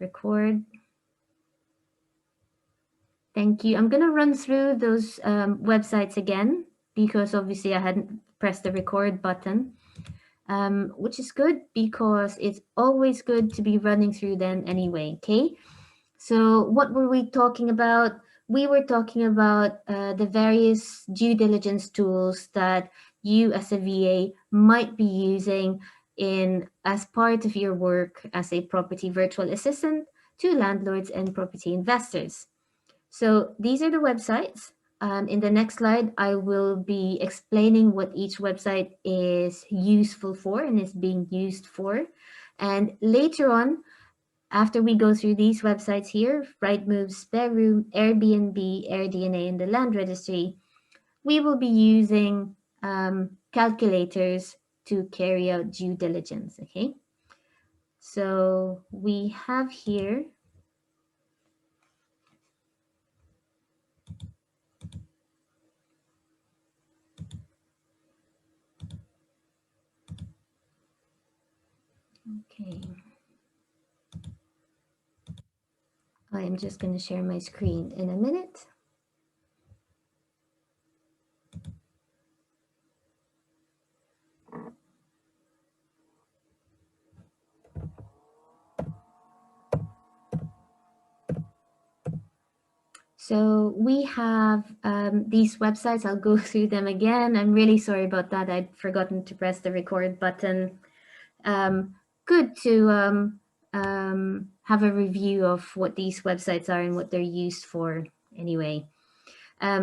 record. Thank you. I'm going to run through those websites again because obviously I hadn't pressed the record button, which is good because it's always good to be running through them anyway, okay? So what were we talking about? We were talking about the various due diligence tools that you as a VA might be using as part of your work as a property virtual assistant to landlords and property investors. So these are the websites. In the next slide, I will be explaining what each website is useful for and is being used for. And later on, after we go through these websites here, Rightmove, Spare Room, Airbnb, AirDNA, and the Land Registry, we will be using calculators to carry out due diligence, okay? So we have here okay. I am just going to share my screen in a minute. So we have these websites. I'll go through them again. I'm really sorry about that. I'd forgotten to press the record button. Good to have a review of what these websites are and what they're used for anyway.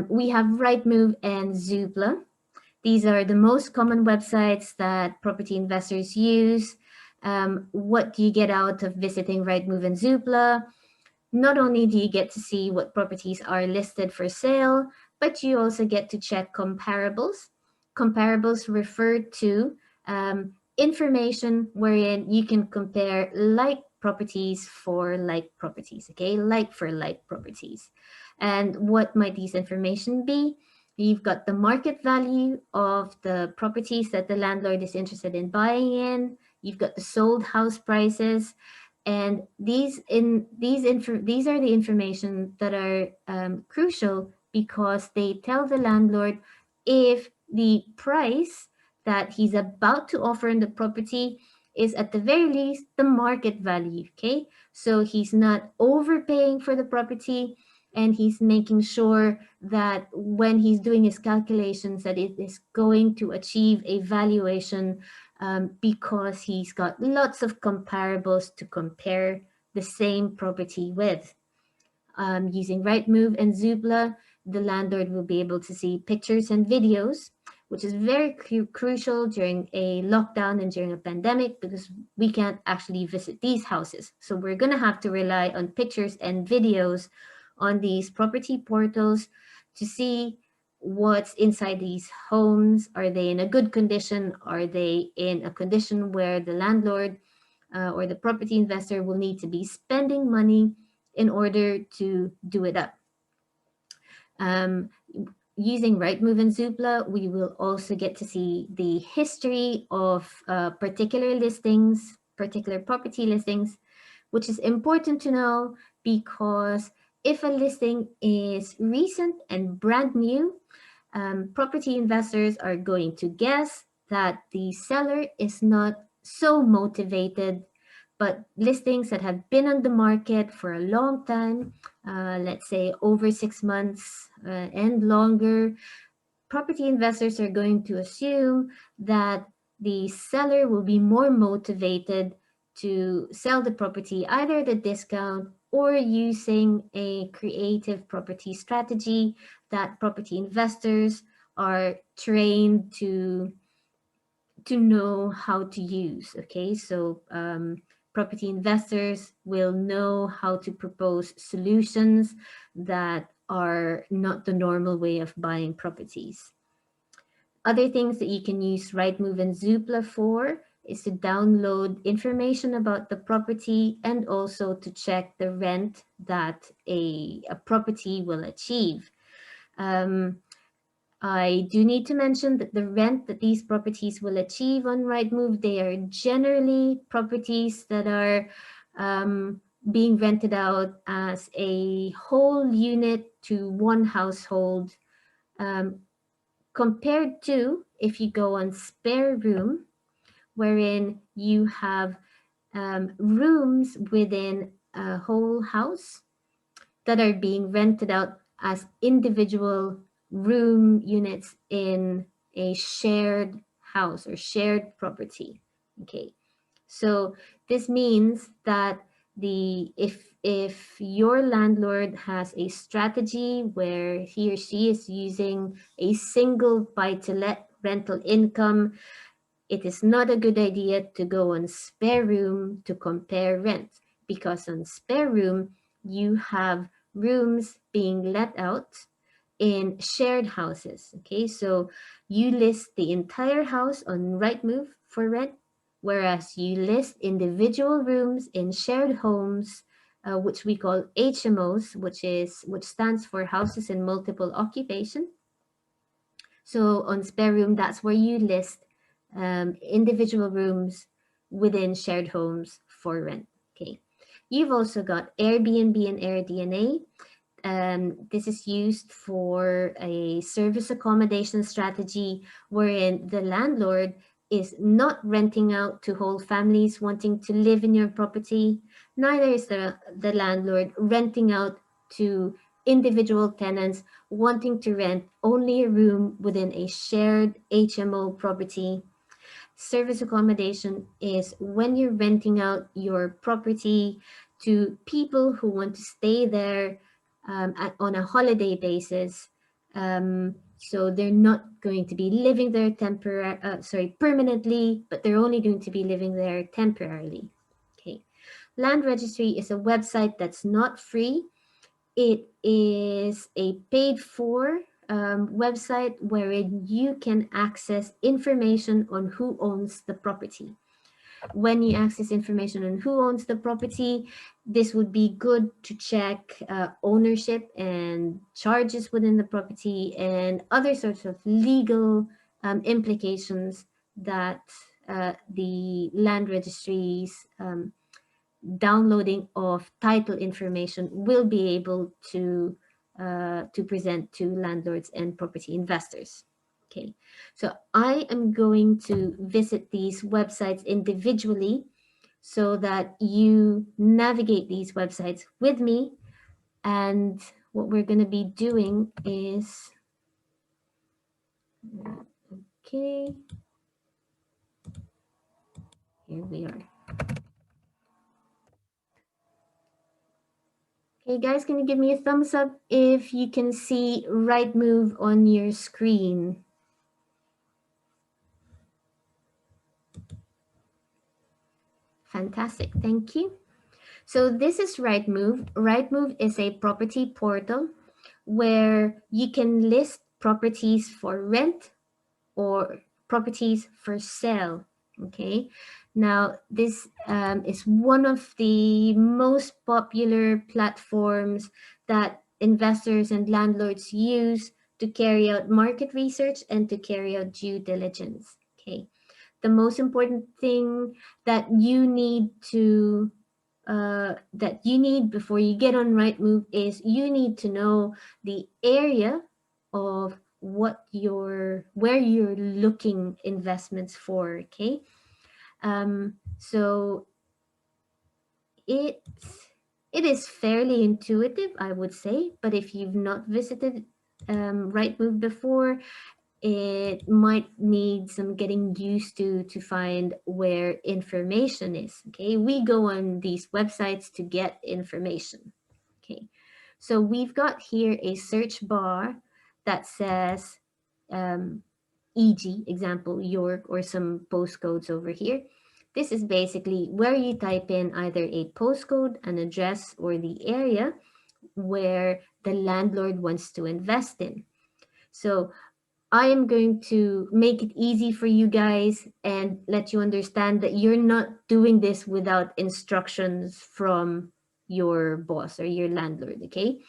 We have Rightmove and Zoopla. These are the most common websites that property investors use. What do you get out of visiting Rightmove and Zoopla? Not only do you get to see what properties are listed for sale, but you also get to check comparables. Comparables refer to information wherein you can compare like properties for like properties, okay? Like for like properties. And what might these information be? You've got the market value of the properties that the landlord is interested in buying in. You've got the sold house prices. And these are the information that are crucial because they tell the landlord if the price that he's about to offer in the property is at the very least the market value, okay? So he's not overpaying for the property and he's making sure that when he's doing his calculations that it is going to achieve a valuation because he's got lots of comparables to compare the same property with. Using Rightmove and Zoopla, the landlord will be able to see pictures and videos, which is very crucial during a lockdown and during a pandemic because we can't actually visit these houses. So we're going to have to rely on pictures and videos on these property portals to see what's inside these homes. Are they in a good condition? Are they in a condition where the landlord or the property investor will need to be spending money in order to do it up? Using Rightmove and Zoopla, we will also get to see the history of particular listings, particular property listings, which is important to know because if a listing is recent and brand new, property investors are going to guess that the seller is not so motivated, but listings that have been on the market for a long time, let's say over 6 months and longer, property investors are going to assume that the seller will be more motivated to sell the property either at a discount or using a creative property strategy that property investors are trained to know how to use. Okay, so property investors will know how to propose solutions that are not the normal way of buying properties. Other things that you can use Rightmove and Zoopla for is to download information about the property and also to check the rent that a property will achieve. I do need to mention that the rent that these properties will achieve on Rightmove, they are generally properties that are being rented out as a whole unit to one household, um, compared to if you go on spare room, wherein you have rooms within a whole house that are being rented out as individual room units in a shared house or shared property. Okay, so this means that the if your landlord has a strategy where he or she is using a single buy to let rental income, it is not a good idea to go on spare room to compare rent, because on spare room you have rooms being let out in shared houses. Okay, so you list the entire house on Rightmove for rent, whereas you list individual rooms in shared homes, which we call HMOs, which stands for houses in multiple occupation. So on spare room, that's where you list individual rooms within shared homes for rent. Okay. You've also got Airbnb and AirDNA. This is used for a service accommodation strategy wherein the landlord is not renting out to whole families wanting to live in your property. Neither is the landlord renting out to individual tenants wanting to rent only a room within a shared HMO property. Service accommodation is when you're renting out your property to people who want to stay there on a holiday basis. So they're not going to be living there permanently, but they're only going to be living there temporarily. Okay. Land registry is a website that's not free. It is a paid for website wherein you can access information on who owns the property. When you access information on who owns the property, this would be good to check ownership and charges within the property and other sorts of legal implications that the land registries downloading of title information will be able to present to landlords and property investors. Okay, so I am going to visit these websites individually so that you navigate these websites with me. And what we're going to be doing is, okay, here we are. Okay, guys, can you give me a thumbs up if you can see Rightmove on your screen? Fantastic, thank you. So this is Rightmove. Rightmove is a property portal where you can list properties for rent or properties for sale. Okay, now this is one of the most popular platforms that investors and landlords use to carry out market research and to carry out due diligence. Okay, the most important thing that you need before you get on Rightmove is you need to know the area of where you're looking investments for. Okay, so it is fairly intuitive, I would say, but if you've not visited Rightmove before, it might need some getting used to find where information is. Okay, we go on these websites to get information. Okay, so we've got here a search bar that says e.g. example York or some postcodes over here. This is basically where you type in either a postcode, an address, or the area where the landlord wants to invest in. So I am going to make it easy for you guys and let you understand that you're not doing this without instructions from your boss or your landlord, okay?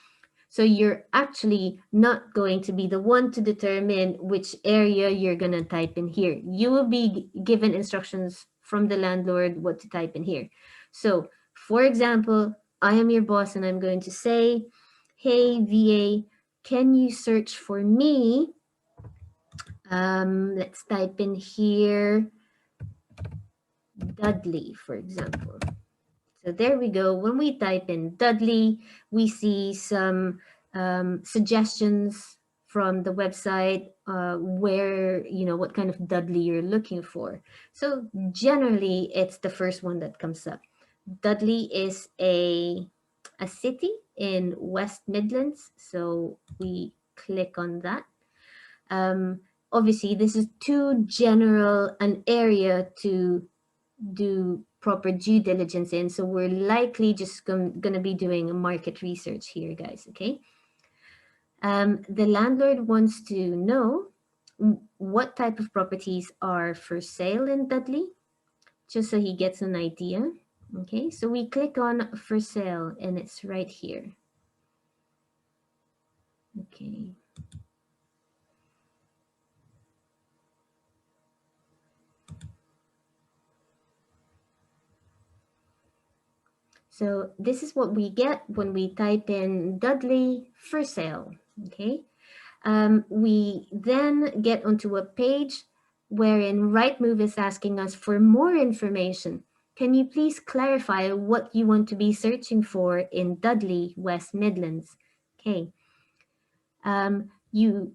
So you're actually not going to be the one to determine which area you're going to type in here. You will be given instructions from the landlord what to type in here. So, for example, I am your boss and I'm going to say, hey, VA, can you search for me? Let's type in here, Dudley, for example. So there we go. When we type in Dudley, we see some suggestions from the website where, what kind of Dudley you're looking for. So generally, it's the first one that comes up. Dudley is a city in West Midlands. So we click on that. Obviously, this is too general an area to do proper due diligence in. So we're likely just going to be doing a market research here, guys, okay? The landlord wants to know what type of properties are for sale in Dudley, just so he gets an idea. Okay, so we click on for sale and it's right here. Okay. So this is what we get when we type in Dudley for sale, okay? We then get onto a page wherein Rightmove is asking us for more information. Can you please clarify what you want to be searching for in Dudley, West Midlands? Okay. You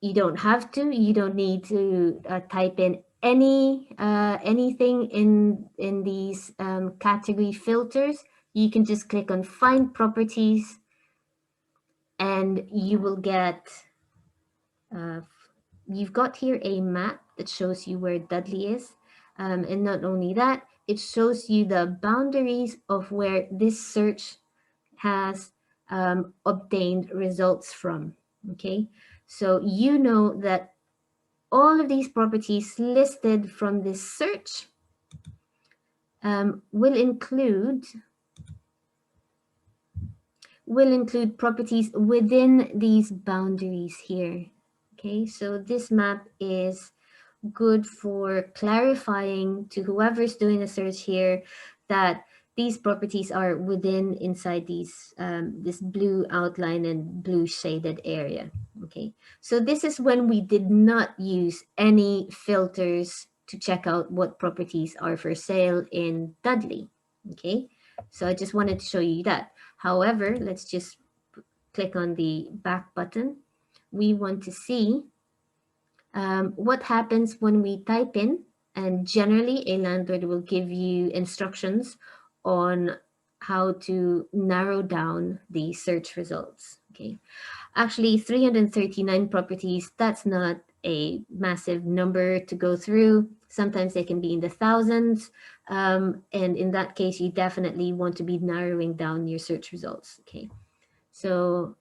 don't have to. You don't need to type in anything in these category filters. You can just click on Find Properties, and you will get. You've got here a map that shows you where Dudley is, and not only that, it shows you the boundaries of where this search has obtained results from. Okay, so you know that all of these properties listed from this search will include properties within these boundaries here. Okay, so this map is good for clarifying to whoever's doing the search here that these properties are inside these this blue outline and blue shaded area. Okay, so this is when we did not use any filters to check out what properties are for sale in Dudley. Okay, so I just wanted to show you that. However, let's just click on the back button. We want to see what happens when we type in, and generally a landlord will give you instructions on how to narrow down the search results. Okay, actually 339 properties, that's not a massive number to go through. Sometimes they can be in the thousands, and in that case you definitely want to be narrowing down your search results. Okay, so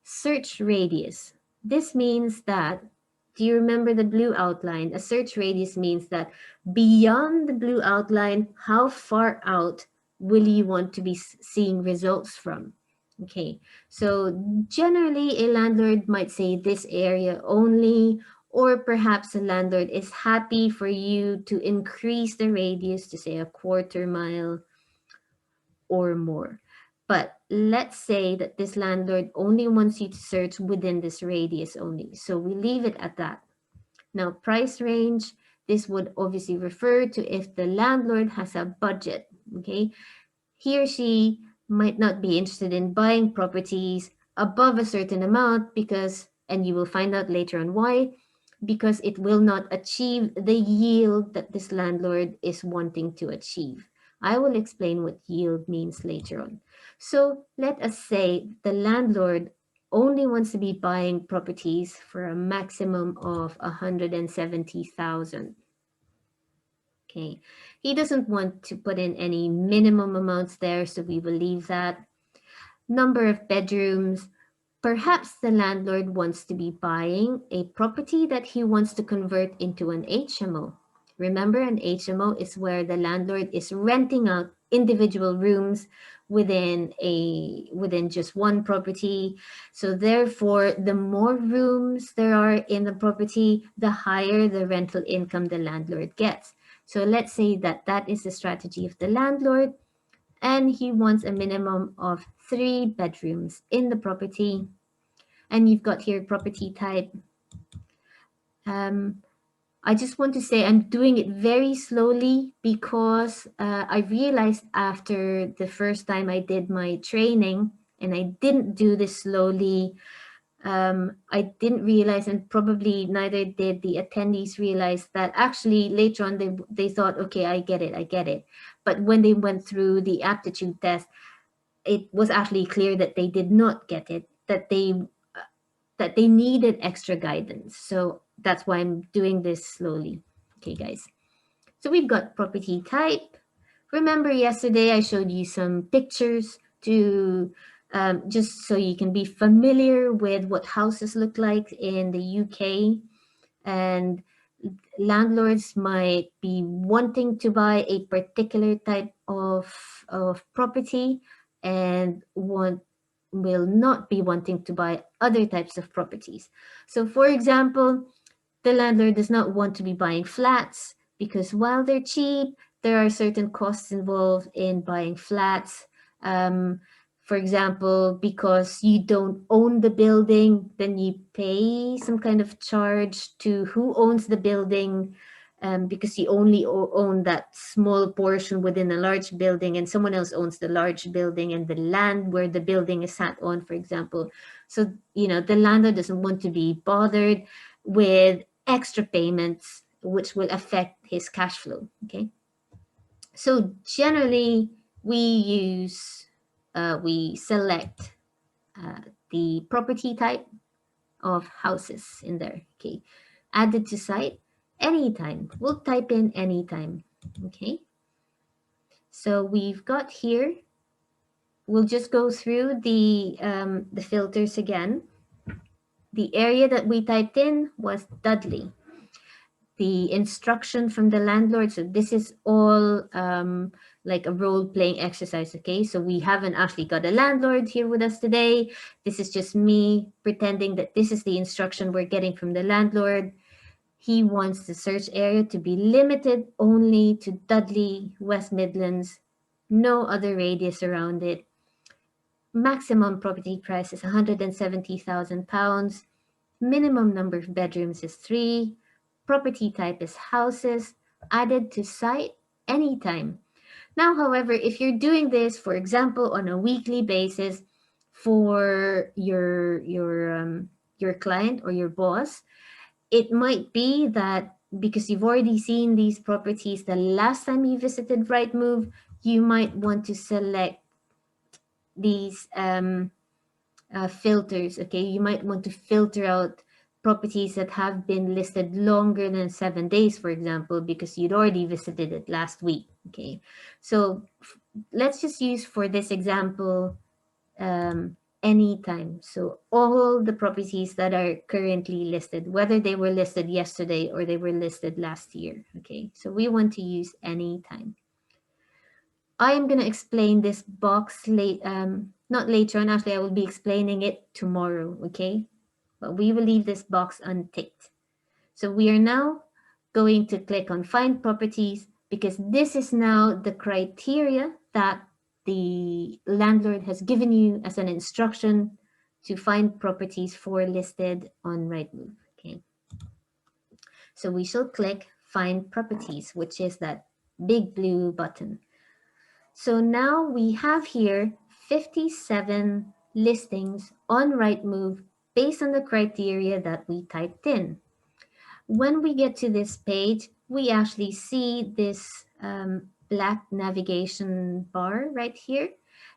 search radius. This means that, do you remember the blue outline? A search radius means that beyond the blue outline, how far out will you want to be seeing results from? Okay, so generally a landlord might say this area only, or perhaps a landlord is happy for you to increase the radius to say a quarter mile or more. But let's say that this landlord only wants you to search within this radius only. So we leave it at that. Now, price range, this would obviously refer to if the landlord has a budget, okay? He or she might not be interested in buying properties above a certain amount because, and you will find out later on why, because it will not achieve the yield that this landlord is wanting to achieve. I will explain what yield means later on. So let us say the landlord only wants to be buying properties for a maximum of 170,000. Okay, he doesn't want to put in any minimum amounts there, so we will leave that. Number of bedrooms. Perhaps the landlord wants to be buying a property that he wants to convert into an HMO. Remember, an HMO is where the landlord is renting out individual rooms within just one property. So therefore, the more rooms there are in the property, the higher the rental income the landlord gets. So let's say that is the strategy of the landlord. and he wants a minimum of 3 bedrooms in the property. And you've got here property type. I just want to say I'm doing it very slowly because I realized after the first time I did my training, and I didn't do this slowly, I didn't realize, and probably neither did the attendees realize, that actually later on they thought, okay, I get it. But when they went through the aptitude test, it was actually clear that they did not get it, that they needed extra guidance. So that's why I'm doing this slowly. Okay, guys. So we've got property type. Remember yesterday I showed you some pictures to just so you can be familiar with what houses look like in the UK. And landlords might be wanting to buy a particular type of property and will not be wanting to buy other types of properties. So for example, the landlord does not want to be buying flats because while they're cheap, there are certain costs involved in buying flats. Um, for example, because you don't own the building, then you pay some kind of charge to who owns the building, because you only own that small portion within a large building, and someone else owns the large building and the land where the building is sat on, for example. So, the landlord doesn't want to be bothered with extra payments, which will affect his cash flow. Okay. So generally, we select the property type of houses in there. Okay. Added to site anytime. We'll type in anytime. Okay. So we've got here. We'll just go through the filters again. The area that we typed in was Dudley. The instruction from the landlord. So this is all like a role-playing exercise, okay? So we haven't actually got a landlord here with us today. This is just me pretending that this is the instruction we're getting from the landlord. He wants the search area to be limited only to Dudley, West Midlands, no other radius around it. Maximum property price is £170,000. Minimum number of bedrooms is 3. Property type is houses. Added to site anytime. Now, however, if you're doing this, for example, on a weekly basis for your client or your boss, it might be that because you've already seen these properties the last time you visited Rightmove, you might want to select these filters. Okay, you might want to filter out properties that have been listed longer than 7 days, for example, because you'd already visited it last week. Okay, so let's just use for this example anytime. So all the properties that are currently listed, whether they were listed yesterday or they were listed last year. Okay, so we want to use anytime. I'm going to explain this box not later on, actually I will be explaining it tomorrow, okay? But we will leave this box unticked. So we are now going to click on find properties because this is now the criteria that the landlord has given you as an instruction to find properties for listed on Rightmove, okay? So we shall click find properties, which is that big blue button. So now we have here 57 listings on Rightmove based on the criteria that we typed in. When we get to this page, we actually see this black navigation bar right here,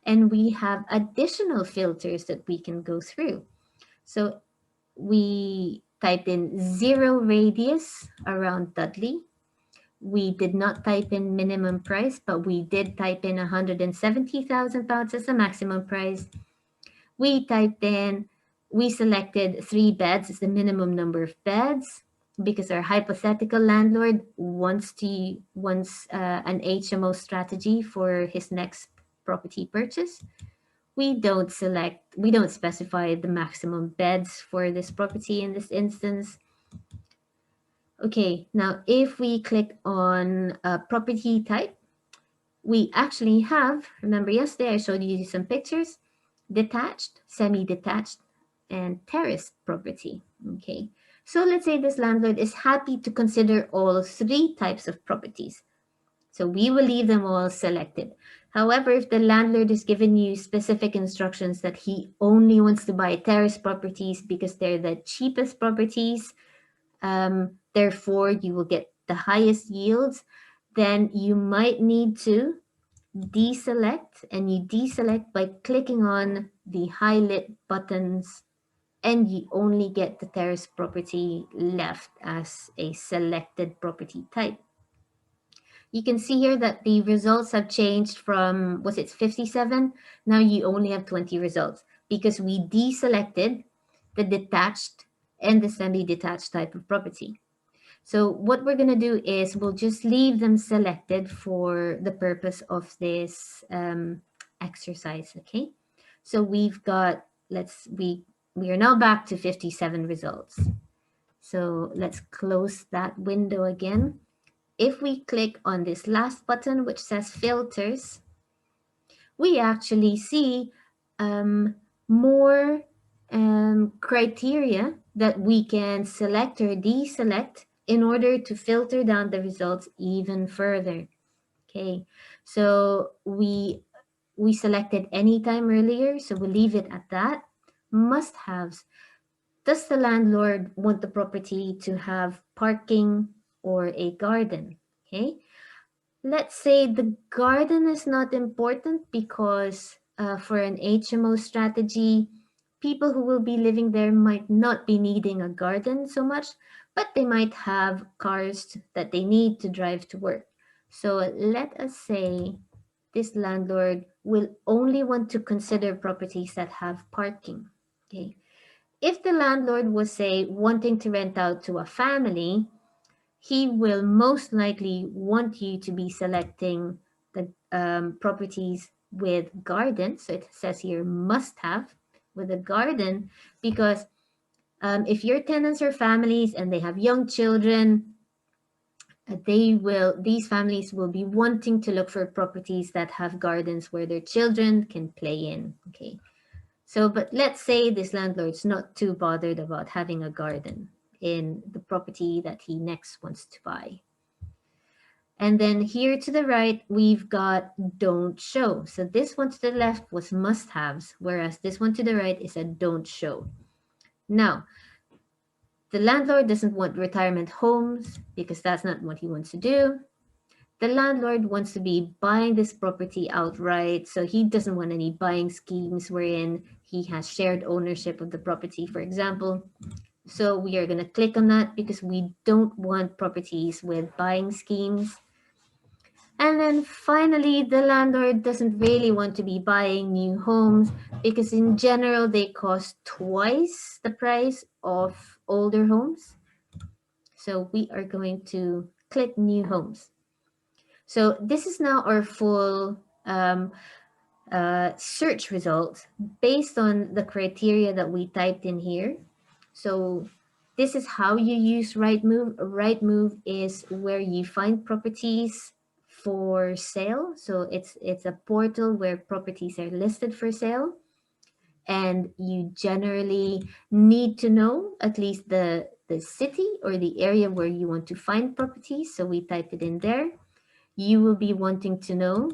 and we have additional filters that we can go through. So we type in 0 radius around Dudley. We did not type in minimum price, but we did type in £170,000 as the maximum price. We selected 3 beds as the minimum number of beds because our hypothetical landlord wants an HMO strategy for his next property purchase. We don't specify the maximum beds for this property in this instance. Okay, now if we click on property type, we actually have, remember yesterday I showed you some pictures, detached, semi-detached, and terraced property. Okay, so let's say this landlord is happy to consider all three types of properties. So we will leave them all selected. However, if the landlord has given you specific instructions that he only wants to buy terrace properties because they're the cheapest properties, therefore you will get the highest yields, then you might need to deselect, and you deselect by clicking on the highlight buttons, and you only get the terrace property left as a selected property type. You can see here that the results have changed from, was it 57? Now you only have 20 results because we deselected the detached and the semi-detached type of property. So what we're going to do is we'll just leave them selected for the purpose of this exercise, okay? So we've got, we are now back to 57 results. So let's close that window again. If we click on this last button, which says filters, we actually see more criteria that we can select or deselect in order to filter down the results even further. Okay, so we selected anytime earlier, so we'll leave it at that. Must-haves. Does the landlord want the property to have parking or a garden? Okay, let's say the garden is not important because for an HMO strategy, people who will be living there might not be needing a garden so much, but they might have cars that they need to drive to work. So let us say this landlord will only want to consider properties that have parking. Okay. If the landlord was, say, wanting to rent out to a family, he will most likely want you to be selecting the properties with garden. So it says here must have with a garden, because if your tenants are families and they have young children, these families will be wanting to look for properties that have gardens where their children can play in. Okay. So, but let's say this landlord's not too bothered about having a garden in the property that he next wants to buy. And then here to the right, we've got don't show. So this one to the left was must-haves, whereas this one to the right is a don't show. Now, the landlord doesn't want retirement homes because that's not what he wants to do. The landlord wants to be buying this property outright, so he doesn't want any buying schemes wherein he has shared ownership of the property, for example. So we are going to click on that because we don't want properties with buying schemes. And then finally, the landlord doesn't really want to be buying new homes because in general, they cost twice the price of older homes. So we are going to click new homes. So this is now our full search result based on the criteria that we typed in here. So this is how you use Rightmove. Rightmove is where you find properties for sale. So it's a portal where properties are listed for sale, and you generally need to know at least the city or the area where you want to find properties. So we type it in there. You will be wanting to know.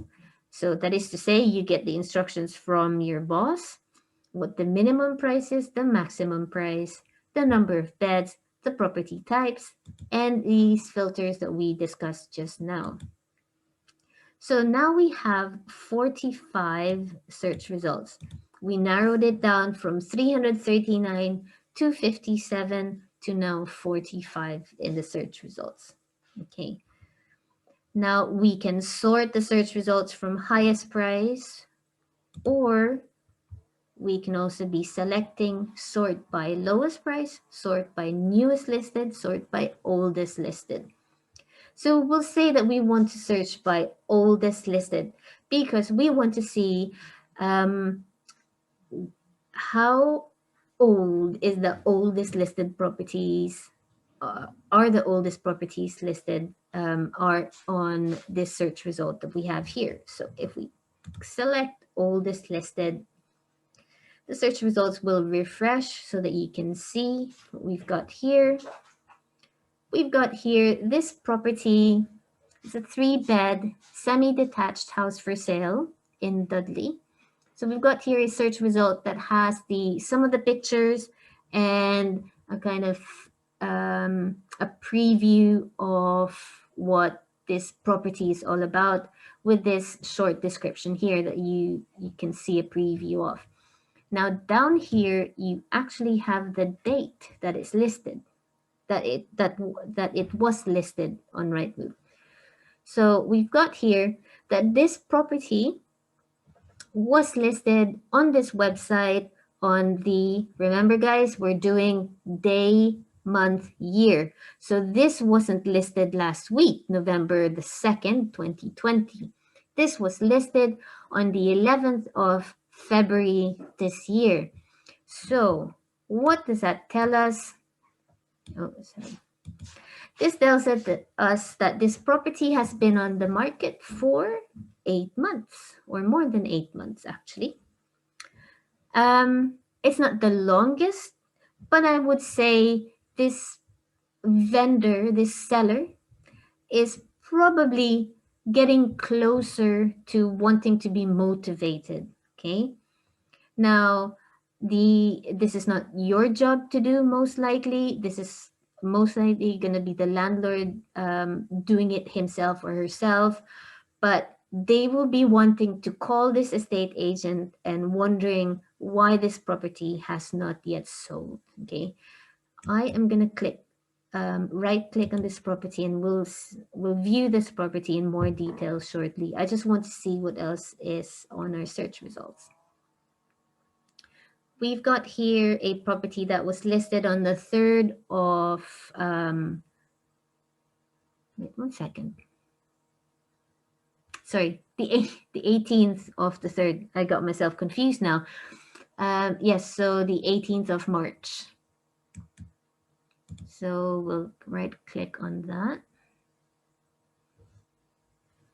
So that is to say, you get the instructions from your boss, what the minimum price is, the maximum price, the number of beds, the property types, and these filters that we discussed just now. So now we have 45 search results. We narrowed it down from 339 to 57 to now 45 in the search results. Okay. Now we can sort the search results from highest price, or we can also be selecting sort by lowest price, sort by newest listed, sort by oldest listed. So we'll say that we want to search by oldest listed because we want to see how old is the oldest listed properties, are the oldest properties listed are on this search result that we have here. So if we select all this listed, the search results will refresh so that you can see what we've got here. We've got here this property. It's a 3-bed semi-detached house for sale in Dudley. So we've got here a search result that has some of the pictures and a kind of a preview of what this property is all about, with this short description here that you can see a preview of. Now down here you actually have the date that is listed, that it was listed on Rightmove. So we've got here that this property was listed on this website on the, remember guys, we're doing day, month, year. So this wasn't listed last week, November the 2nd, 2020. This was listed on the 11th of February this year. So what does that tell us? Oh, sorry. This tells us that this property has been on the market for 8 months, or more than 8 months actually. It's not the longest, but I would say this vendor, this seller, is probably getting closer to wanting to be motivated. Okay. Now, this is not your job to do, most likely. This is most likely going to be the landlord doing it himself or herself, but they will be wanting to call this estate agent and wondering why this property has not yet sold. Okay, I am going to click right click on this property, and we'll view this property in more detail shortly. I just want to see what else is on our search results. We've got here a property that was listed on the 3rd of, wait 1 second. Sorry, the 18th of the 3rd. I got myself confused now. Yes, so the 18th of March. So we'll right click on that.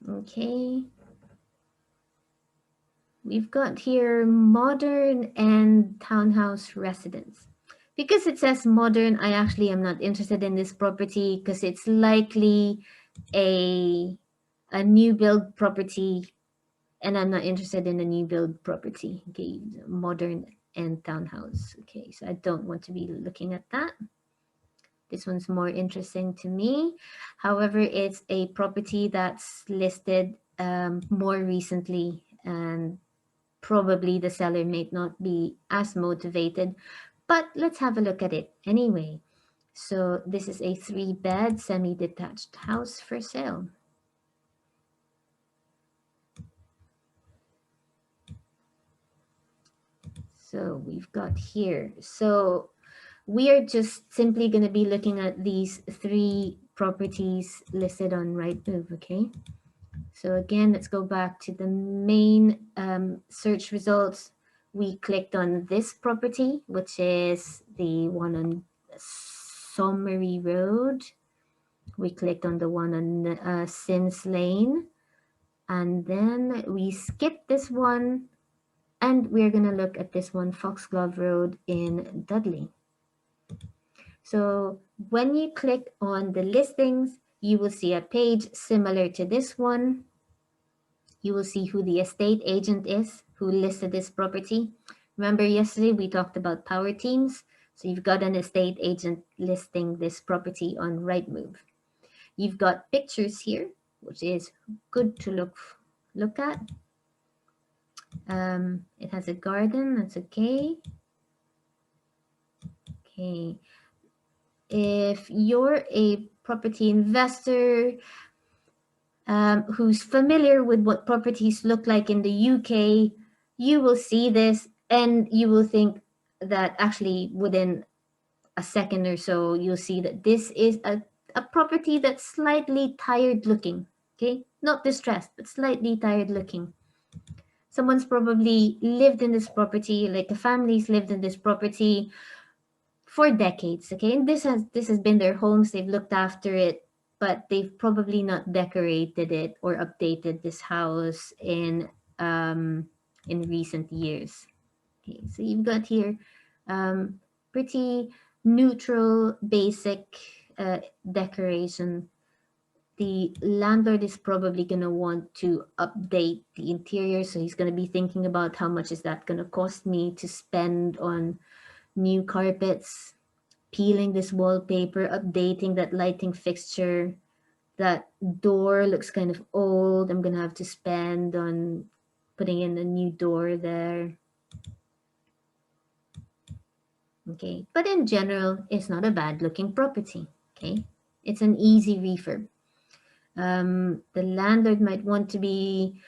Okay. We've got here modern and townhouse residence. Because it says modern, I actually am not interested in this property because it's likely a new build property, and I'm not interested in a new build property. Okay, modern and townhouse. Okay, so I don't want to be looking at that. This one's more interesting to me. However, it's a property that's listed more recently, and probably the seller may not be as motivated, but let's have a look at it anyway. So this is a 3-bed semi-detached house for sale. So we've got here. So we are just simply going to be looking at these 3 properties listed on Rightmove, okay? So again, let's go back to the main search results. We clicked on this property, which is the one on Somery Road. We clicked on the one on Sims Lane. And then we skipped this one, and we're going to look at this one, Foxglove Road in Dudley. So when you click on the listings, you will see a page similar to this one. You will see who the estate agent is who listed this property. Remember yesterday we talked about power teams. So you've got an estate agent listing this property on Rightmove. You've got pictures here, which is good to look at. It has a garden, that's okay. Okay. If you're a property investor who's familiar with what properties look like in the UK, you will see this and you will think that actually within a second or so, you'll see that this is a property that's slightly tired looking, okay? Not distressed, but slightly tired looking. Someone's probably lived in this property, like a family's lived in this property for decades, okay? And this has been their homes, they've looked after it, but they've probably not decorated it or updated this house in recent years. Okay, so you've got here pretty neutral, basic decoration. The landlord is probably going to want to update the interior, so he's going to be thinking about how much is that going to cost me to spend on new carpets, peeling this wallpaper, updating that lighting fixture. That door looks kind of old. I'm going to have to spend on putting in a new door there. Okay, but in general, it's not a bad looking property. Okay, it's an easy refurb. The landlord might want to be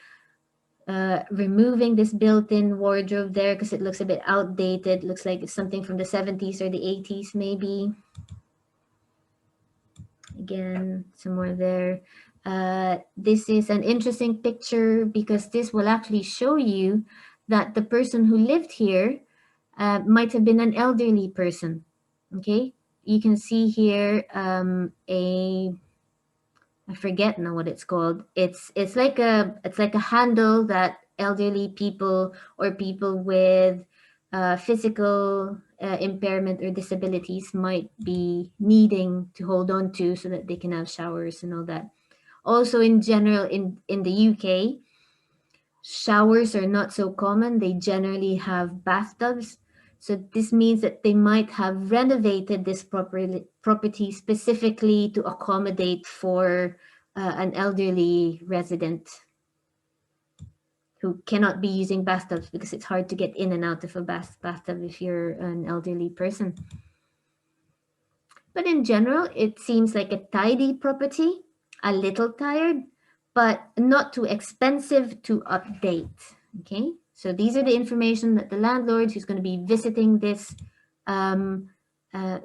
removing this built-in wardrobe there because it looks a bit outdated. Looks like it's something from the 70s or the 80s maybe. Again, some more there. This is an interesting picture because this will actually show you that the person who lived here might have been an elderly person. Okay, you can see here I forget now what it's called. It's like a handle that elderly people or people with physical impairment or disabilities might be needing to hold on to so that they can have showers and all that. Also, in general, in the UK, showers are not so common. They generally have bathtubs. So this means that they might have renovated this property specifically to accommodate for an elderly resident who cannot be using bathtubs because it's hard to get in and out of a bathtub if you're an elderly person. But in general, it seems like a tidy property, a little tired, but not too expensive to update. Okay, so these are the information that the landlord who's going to be visiting this,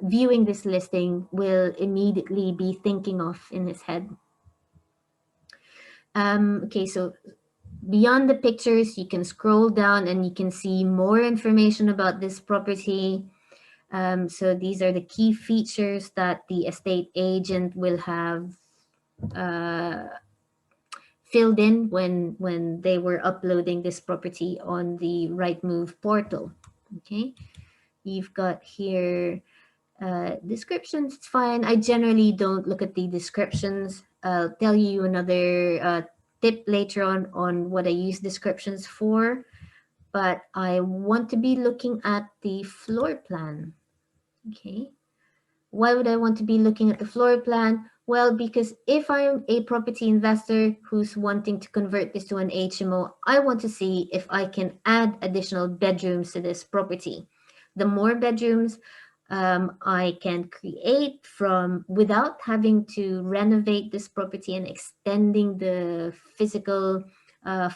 viewing this listing, will immediately be thinking of in his head. Okay, so beyond the pictures, you can scroll down and you can see more information about this property. So these are the key features that the estate agent will have filled in when they were uploading this property on the Rightmove portal. Okay, you've got here descriptions. It's fine. I generally don't look at the descriptions. I'll tell you another tip later on what I use descriptions for, but I want to be looking at the floor plan. Okay. Why would I want to be looking at the floor plan? Well, because if I'm a property investor who's wanting to convert this to an HMO, I want to see if I can add additional bedrooms to this property. The more bedrooms I can create from without having to renovate this property and extending the physical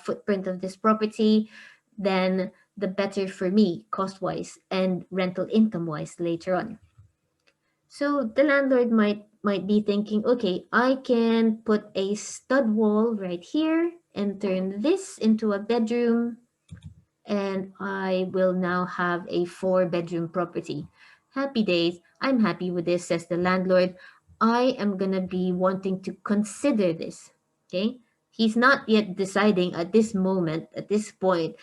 footprint of this property, then the better for me cost-wise and rental income-wise later on. So the landlord might be thinking, okay, I can put a stud wall right here and turn this into a bedroom, and I will now have a 4-bedroom property. Happy days. I'm happy with this, says the landlord. I am gonna be wanting to consider this. Okay. He's not yet deciding at this moment, at this point,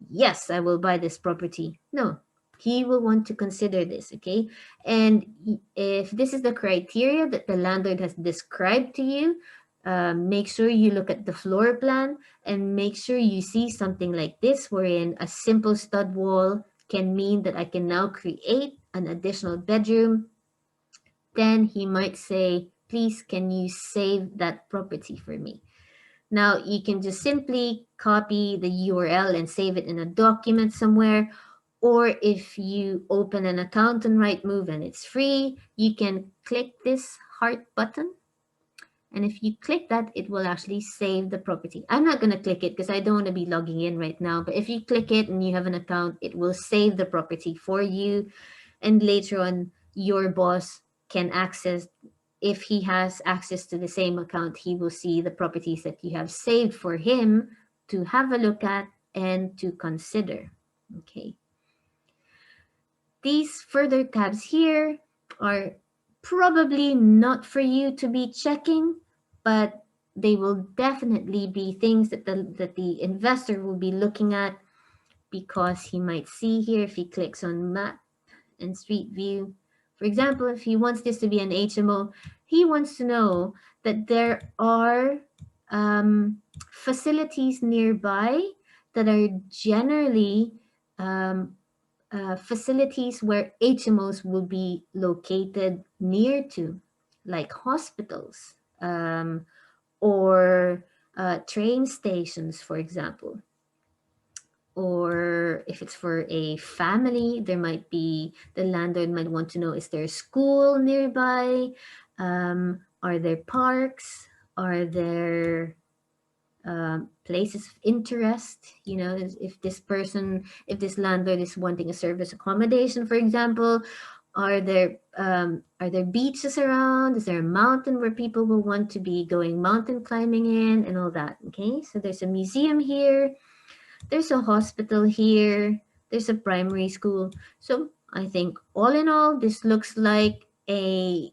yes, I will buy this property. No, he will want to consider this. Okay. And if this is the criteria that the landlord has described to you, make sure you look at the floor plan and make sure you see something like this, wherein a simple stud wall can mean that I can now create an additional bedroom. Then he might say, please, can you save that property for me? Now, you can just simply copy the URL and save it in a document somewhere. Or if you open an account on Rightmove and it's free, you can click this heart button. And if you click that, it will actually save the property. I'm not going to click it because I don't want to be logging in right now. But if you click it and you have an account, it will save the property for you. And later on, your boss can access, if he has access to the same account, he will see the properties that you have saved for him to have a look at and to consider. Okay. These further tabs here are probably not for you to be checking, but they will definitely be things that the investor will be looking at, because he might see here if he clicks on map and street view. For example, if he wants this to be an HMO, he wants to know that there are facilities nearby that are generally um, facilities where HMOs will be located near to, like hospitals, or train stations, for example. Or if it's for a family, there might be, the landlord might want to know, is there a school nearby? Are there parks? Are there places of interest? You know, if this person, if this landlord is wanting a service accommodation, for example, are there beaches around? Is there a mountain where people will want to be going mountain climbing in and all that? Okay, so there's a museum here, there's a hospital here, there's a primary school. So I think all in all, this looks like a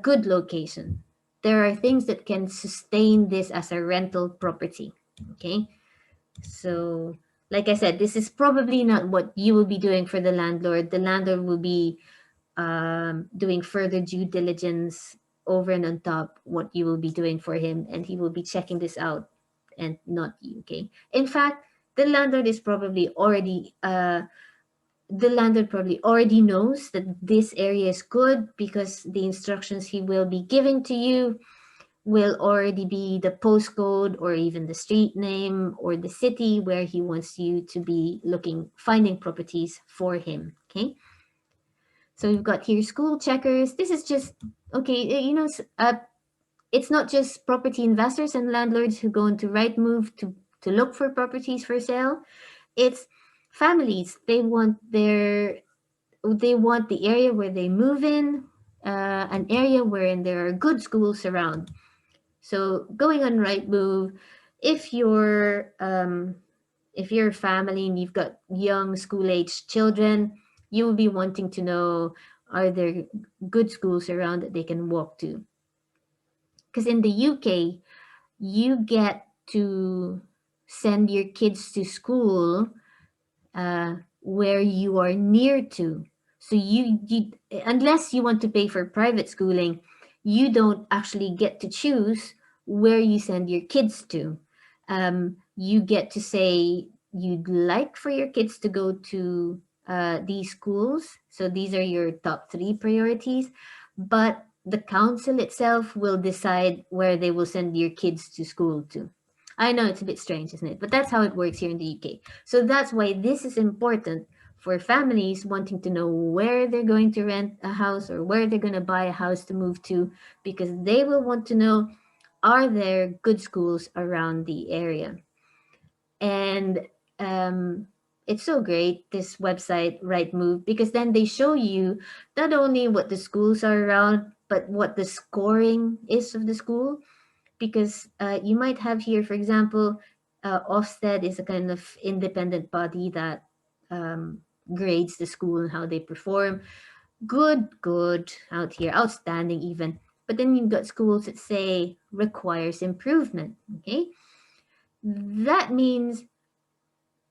good location. There are things that can sustain this as a rental property. Okay. So like I said, this is probably not what you will be doing for the landlord. The landlord will be doing further due diligence over and on top what you will be doing for him, and he will be checking this out, and not you. Okay. In fact, the landlord is probably already the landlord probably already knows that this area is good, because the instructions he will be giving to you will already be the postcode or even the street name or the city where he wants you to be looking, finding properties for him. Okay. So we've got here school checkers. This is just, okay, it's not just property investors and landlords who go into Rightmove to look for properties for sale. It's families. They want the area where they move in, an area wherein there are good schools around. So going on Rightmove, if you're a family and you've got young school-aged children, you will be wanting to know, are there good schools around that they can walk to? Because in the UK, you get to send your kids to school where you are near to. So you, unless you want to pay for private schooling, you don't actually get to choose where you send your kids to. You get to say you'd like for your kids to go to these schools. So these are your top three priorities, but the council itself will decide where they will send your kids to school to. I know it's a bit strange, isn't it? But that's how it works here in the UK. So that's why this is important for families wanting to know where they're going to rent a house or where they're going to buy a house to move to, because they will want to know, are there good schools around the area? And it's so great, this website, Rightmove, because then they show you not only what the schools are around, but what the scoring is of the school. Because you might have here, for example, Ofsted is a kind of independent body that grades the school and how they perform. Good, out here, outstanding even. But then you've got schools that say requires improvement. Okay, that means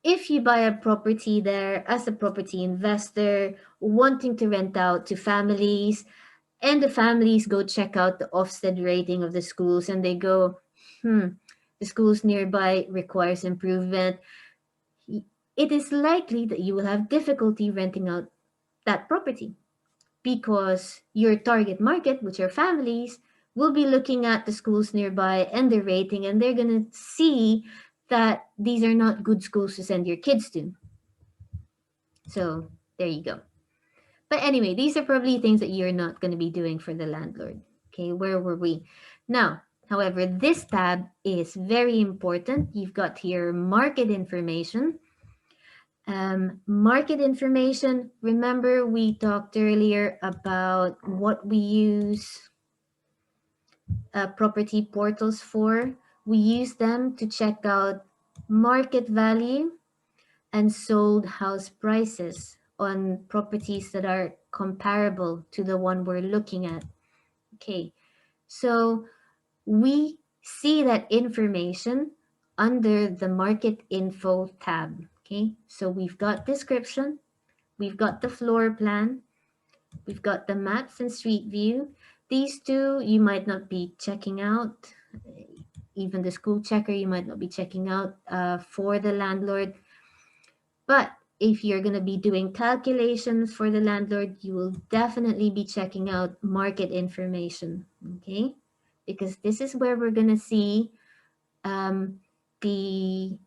if you buy a property there as a property investor wanting to rent out to families, and the families go check out the Ofsted rating of the schools, and they go, the schools nearby requires improvement, it is likely that you will have difficulty renting out that property, because your target market, which are families, will be looking at the schools nearby and the rating, and they're going to see that these are not good schools to send your kids to. So there you go. But anyway, these are probably things that you're not going to be doing for the landlord. Okay, where were we? Now, however, this tab is very important. You've got here market information. Market information, remember we talked earlier about what we use property portals for. We use them to check out market value and sold house prices on properties that are comparable to the one we're looking at. Okay, so we see that information under the market info tab. Okay, so we've got description, we've got the floor plan, we've got the maps and street view. These two you might not be checking out. Even the school checker you might not be checking out for the landlord. But if you're going to be doing calculations for the landlord, you will definitely be checking out market information, okay? Because this is where we're going to see the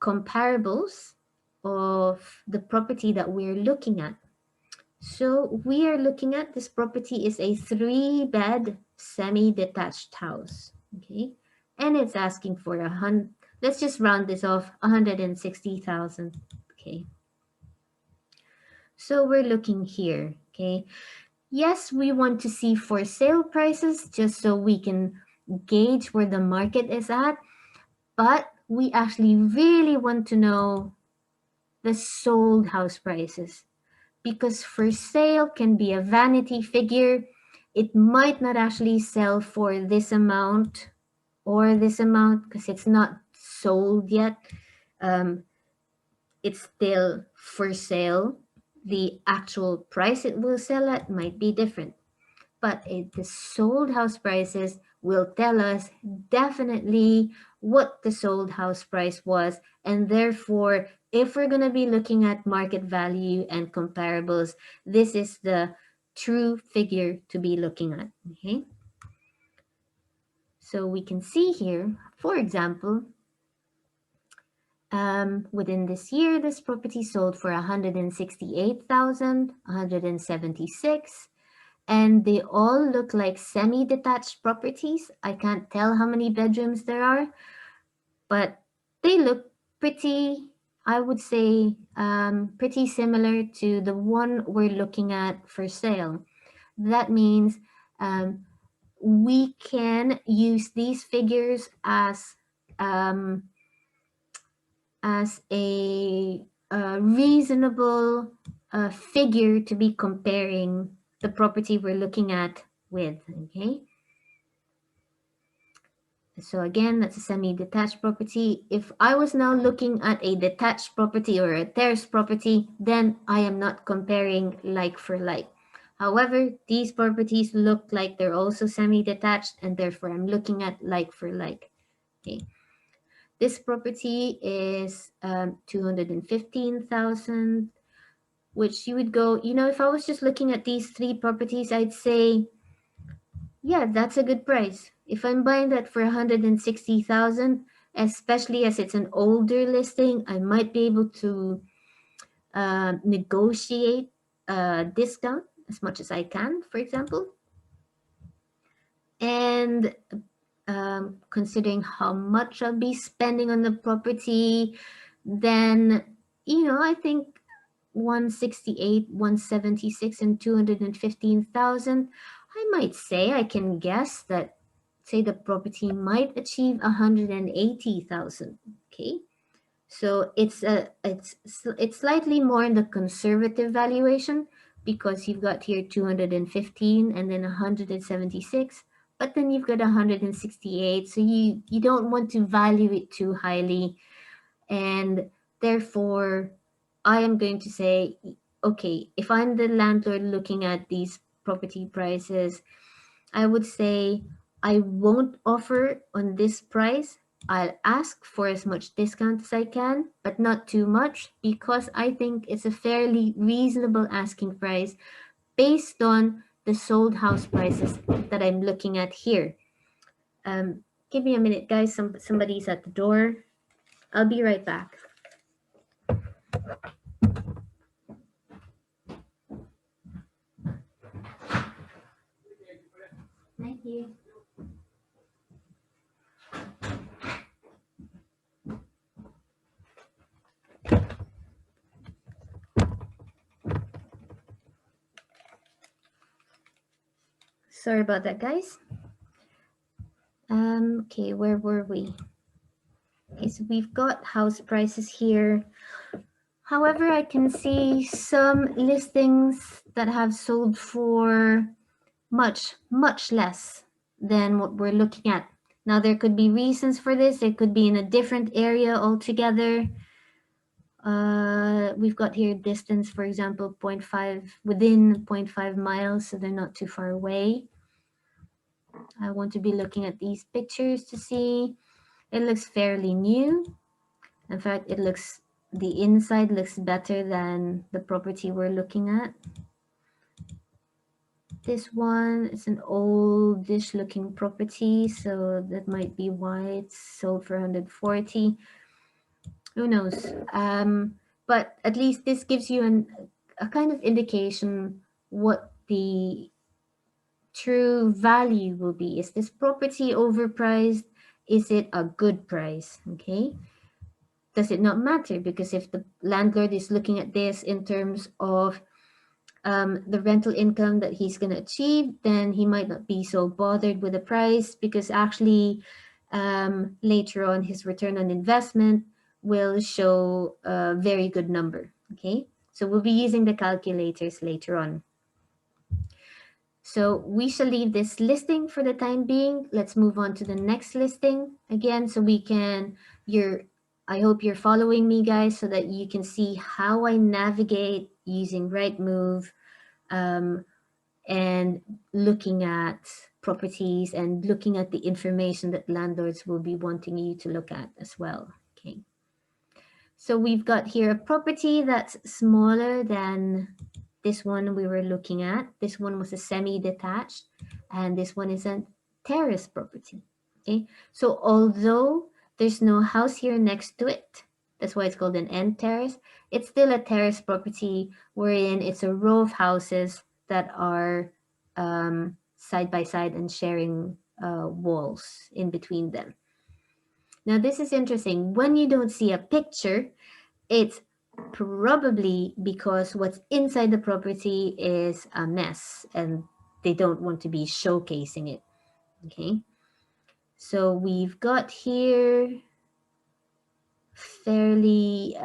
comparables of the property that we're looking at. So we are looking at this property is a 3-bed semi-detached house, okay? And it's asking for let's just round this off, 160,000, okay? So we're looking here, okay? Yes, we want to see for sale prices just so we can gauge where the market is at, but we actually really want to know the sold house prices, because for sale can be a vanity figure. It might not actually sell for this amount or this amount because it's not sold yet. It's still for sale. The actual price it will sell at might be different, but the sold house prices will tell us definitely what the sold house price was, and therefore if we're going to be looking at market value and comparables, this is the true figure to be looking at. Okay, so we can see here, for example, within this year, this property sold for 168,000, 176, and they all look like semi-detached properties. I can't tell how many bedrooms there are, but they look pretty, I would say, pretty similar to the one we're looking at for sale. That means we can use these figures as a reasonable figure to be comparing the property we're looking at with, okay? So again, that's a semi-detached property. If I was now looking at a detached property or a terrace property, then I am not comparing like for like. However, these properties look like they're also semi-detached, and therefore I'm looking at like for like, okay? This property is 215,000, which you would go, if I was just looking at these 3 properties, I'd say, yeah, that's a good price. If I'm buying that for 160,000, especially as it's an older listing, I might be able to negotiate a discount as much as I can, for example. And considering how much I'll be spending on the property, then, I think 168, 176, and 215,000, I might say, I can guess that, say, the property might achieve 180,000. Okay, so it's slightly more in the conservative valuation, because you've got here 215 and then 176, but then you've got 168, so you don't want to value it too highly, and therefore I am going to say, okay, if I'm the landlord looking at these property prices, I would say I won't offer on this price. I'll ask for as much discount as I can, but not too much, because I think it's a fairly reasonable asking price based on the sold house prices that I'm looking at here. Give me a minute, guys. Somebody's at the door. I'll be right back. Thank you. Sorry about that, guys. Okay, where were we? Okay, so we've got house prices here. However, I can see some listings that have sold for much, much less than what we're looking at. Now, there could be reasons for this. It could be in a different area altogether. We've got here distance, for example, 0.5, within 0.5 miles, so they're not too far away. I want to be looking at these pictures to see. It looks fairly new. In fact, the inside looks better than the property we're looking at. This one is an oldish looking property, so that might be why it's sold for 140. Who knows? But at least this gives you a kind of indication what the true value will be. Is this property overpriced? Is it a good price? Okay. Does it not matter? Because if the landlord is looking at this in terms of the rental income that he's going to achieve, then he might not be so bothered with the price, because actually later on his return on investment will show a very good number. Okay, so we'll be using the calculators later on. So we shall leave this listing for the time being. Let's move on to the next listing again, so we can, I hope you're following me, guys, so that you can see how I navigate using Rightmove and looking at properties and looking at the information that landlords will be wanting you to look at as well. Okay. So we've got here a property that's smaller than this one we were looking at. This one was a semi-detached, and this one is a terrace property. Okay, so although there's no house here next to it, that's why it's called an end terrace, it's still a terrace property wherein it's a row of houses that are side by side and sharing walls in between them. Now this is interesting. When you don't see a picture, it's probably because what's inside the property is a mess and they don't want to be showcasing it. Okay, so we've got here fairly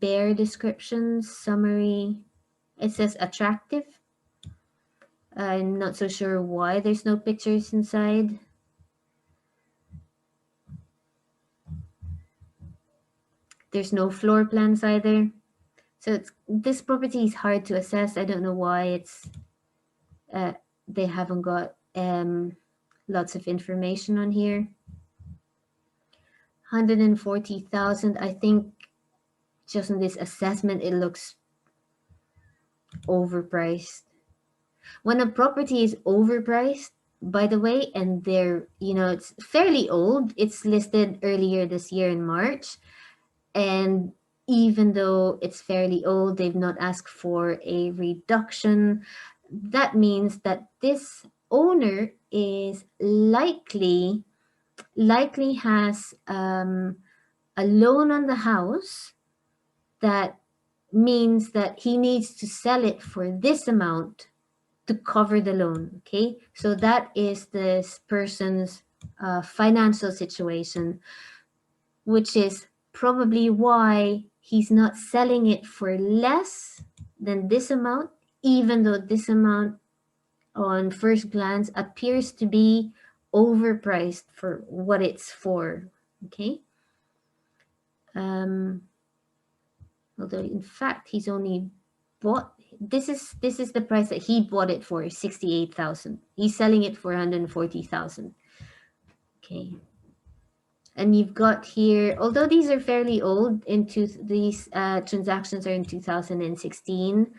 bare descriptions, summary. It says attractive. I'm not so sure why there's no pictures inside. There's no floor plans either. So this property is hard to assess. I don't know why they haven't got lots of information on here. 140,000. I think just in this assessment, it looks overpriced. When a property is overpriced, by the way, and it's fairly old, it's listed earlier this year in March, and even though it's fairly old, they've not asked for a reduction. That means that this owner is likely has a loan on the house. That means that he needs to sell it for this amount to cover the loan. Okay, so that is this person's financial situation, which is probably why he's not selling it for less than this amount, even though this amount on first glance appears to be overpriced for what it's for. Okay, although in fact he's only bought, this is the price that he bought it for, 68,000. He's selling it for 140,000. Okay, and you've got here, although these are fairly old, these transactions are in 2016.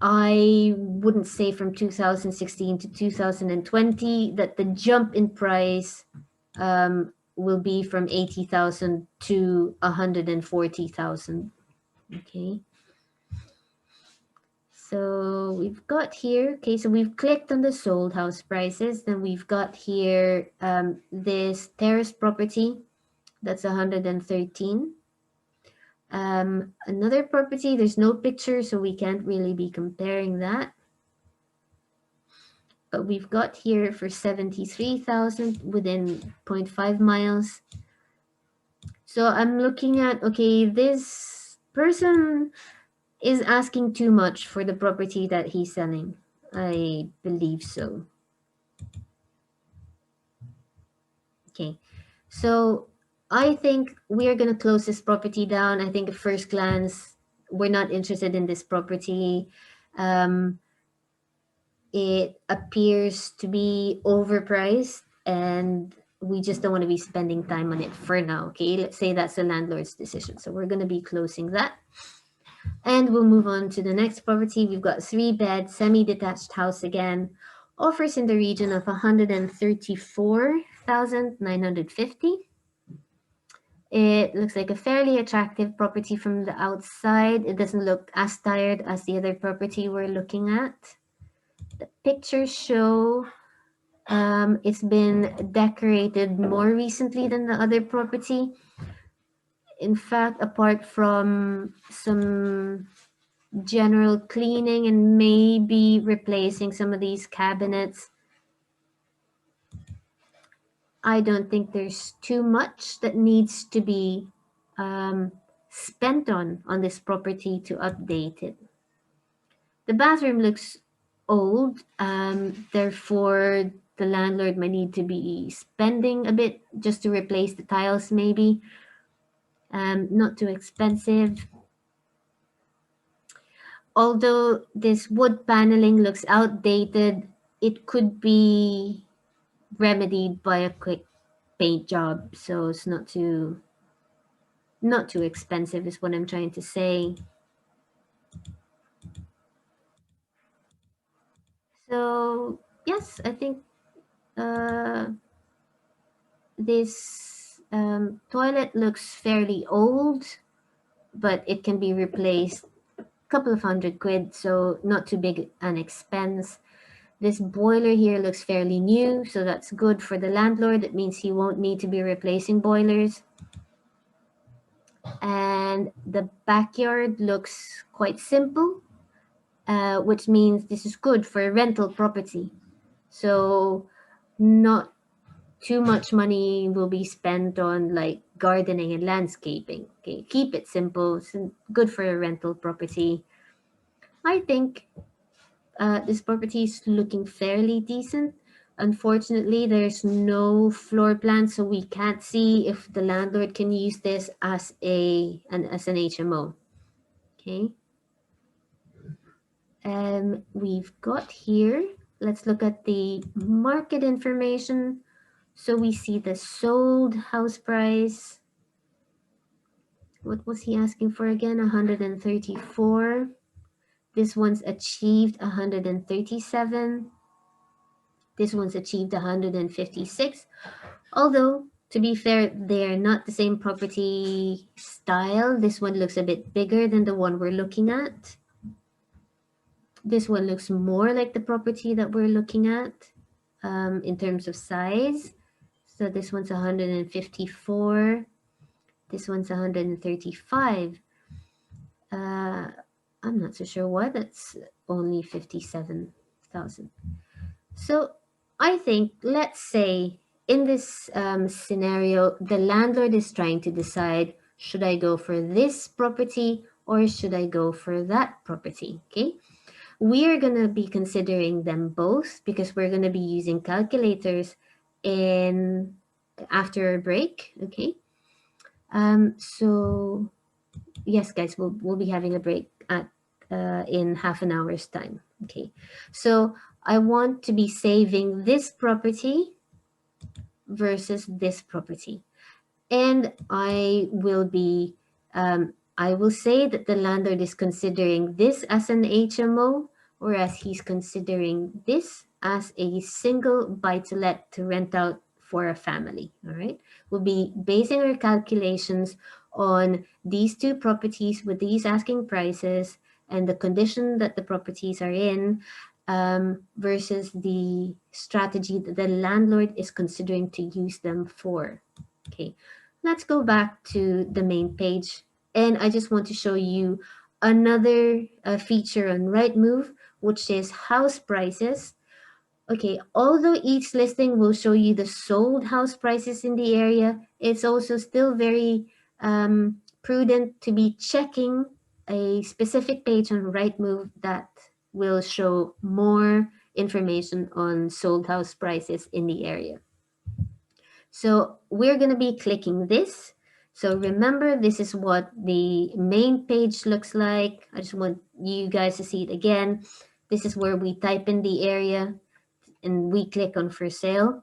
I wouldn't say from 2016 to 2020 that the jump in price will be from 80,000 to 140,000. Okay. So we've got here, okay, so we've clicked on the sold house prices. Then we've got here this terrace property that's 113. Another property, there's no picture, so we can't really be comparing that. But we've got here for 73,000 within 0.5 miles. So I'm looking at, okay, this person is asking too much for the property that he's selling. I believe so. Okay, so I think we are going to close this property down. I think at first glance, we're not interested in this property. Um, it appears to be overpriced and we just don't want to be spending time on it for now. Okay, let's say that's the landlord's decision. So we're going to be closing that. And we'll move on to the next property. We've got 3-bed, semi-detached house again. Offers in the region of 134,950. It looks like a fairly attractive property from the outside. It doesn't look as tired as the other property we're looking at. The pictures show it's been decorated more recently than the other property. In fact, apart from some general cleaning and maybe replacing some of these cabinets, I don't think there's too much that needs to be spent on this property to update it. The bathroom looks old, therefore the landlord might need to be spending a bit just to replace the tiles maybe. Not too expensive. Although this wood paneling looks outdated, it could be remedied by a quick paint job, so it's not too expensive is what I'm trying to say. So yes, I think this toilet looks fairly old, but it can be replaced a couple of £100, so not too big an expense. This boiler here looks fairly new, so that's good for the landlord. It means he won't need to be replacing boilers. And the backyard looks quite simple, which means this is good for a rental property. So not too much money will be spent on like gardening and landscaping. Okay, keep it simple. It's good for a rental property. I think this property is looking fairly decent. Unfortunately, there's no floor plan, so we can't see if the landlord can use this as an HMO. Okay. We've got here, let's look at the market information. So we see the sold house price. What was he asking for again? 134. This one's achieved 137. This one's achieved 156. Although, to be fair, they're not the same property style. This one looks a bit bigger than the one we're looking at. This one looks more like the property that we're looking at in terms of size. So this one's 154. This one's 135. I'm not so sure why that's only 57,000. So I think, let's say in this scenario, the landlord is trying to decide, should I go for this property or should I go for that property? Okay. We are going to be considering them both because we're going to be using calculators in after a break. Okay. So yes, guys, we'll be having a break at in half an hour's time. Okay. So I want to be saving this property versus this property. And I will say that the landlord is considering this as an HMO, whereas he's considering this as a single buy-to-let to rent out for a family. All right. We'll be basing our calculations on these two properties with these asking prices and the condition that the properties are in, versus the strategy that the landlord is considering to use them for. Okay, let's go back to the main page. And I just want to show you another feature on Rightmove, which is house prices. Okay, although each listing will show you the sold house prices in the area, it's also still very prudent to be checking a specific page on Rightmove that will show more information on sold house prices in the area. So we're going to be clicking this. So remember, this is what the main page looks like. I just want you guys to see it again. This is where we type in the area and we click on for sale.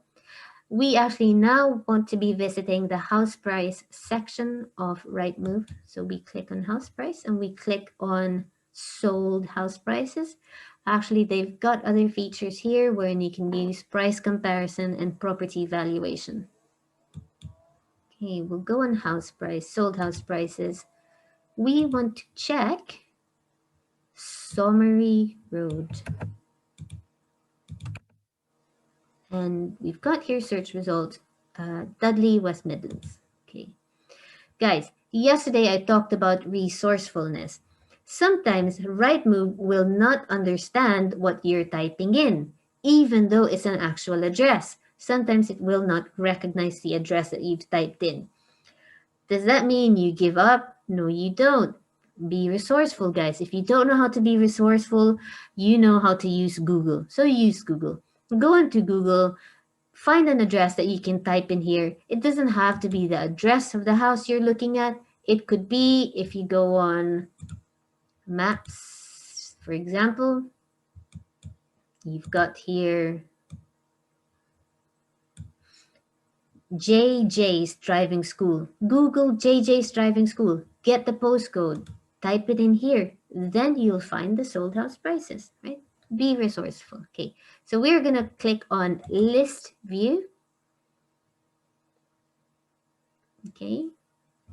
We actually now want to be visiting the house price section of Rightmove. So we click on house price and we click on sold house prices. Actually, they've got other features here wherein you can use price comparison and property valuation. Okay, we'll go on house price, sold house prices. We want to check Somery Road. And we've got here search results, Dudley, West Midlands. Okay. Guys, yesterday I talked about resourcefulness. Sometimes Rightmove will not understand what you're typing in, even though it's an actual address. Sometimes it will not recognize the address that you've typed in. Does that mean you give up? No, you don't. Be resourceful, guys. If you don't know how to be resourceful, you know how to use Google. So use Google. Go into Google, find an address that you can type in here. It doesn't have to be the address of the house you're looking at. It could be, if you go on maps, for example, you've got here JJ's driving school. Google JJ's driving school. Get the postcode. Type it in here. Then you'll find the sold house prices, right? Be resourceful. Okay, so we're going to click on list view. Okay,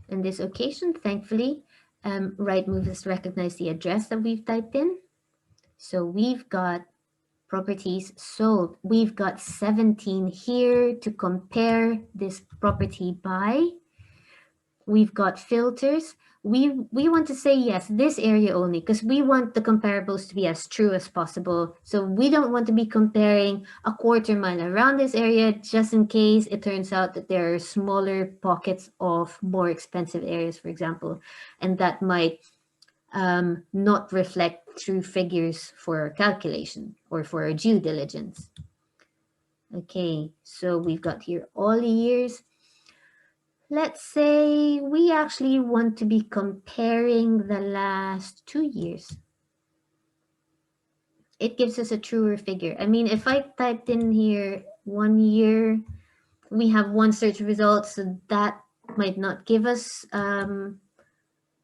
in this occasion, thankfully, Rightmove has recognized the address that we've typed in. So we've got properties sold. We've got 17 here to compare this property by. We've got filters. We want to say, yes, this area only, because we want the comparables to be as true as possible. So we don't want to be comparing a quarter mile around this area just in case it turns out that there are smaller pockets of more expensive areas, for example, and that might not reflect true figures for our calculation or for our due diligence. Okay, so we've got here all the years. Let's say we actually want to be comparing the last 2 years. It gives us a truer figure. I mean, if I typed in here 1 year, we have one search result, so that might not give us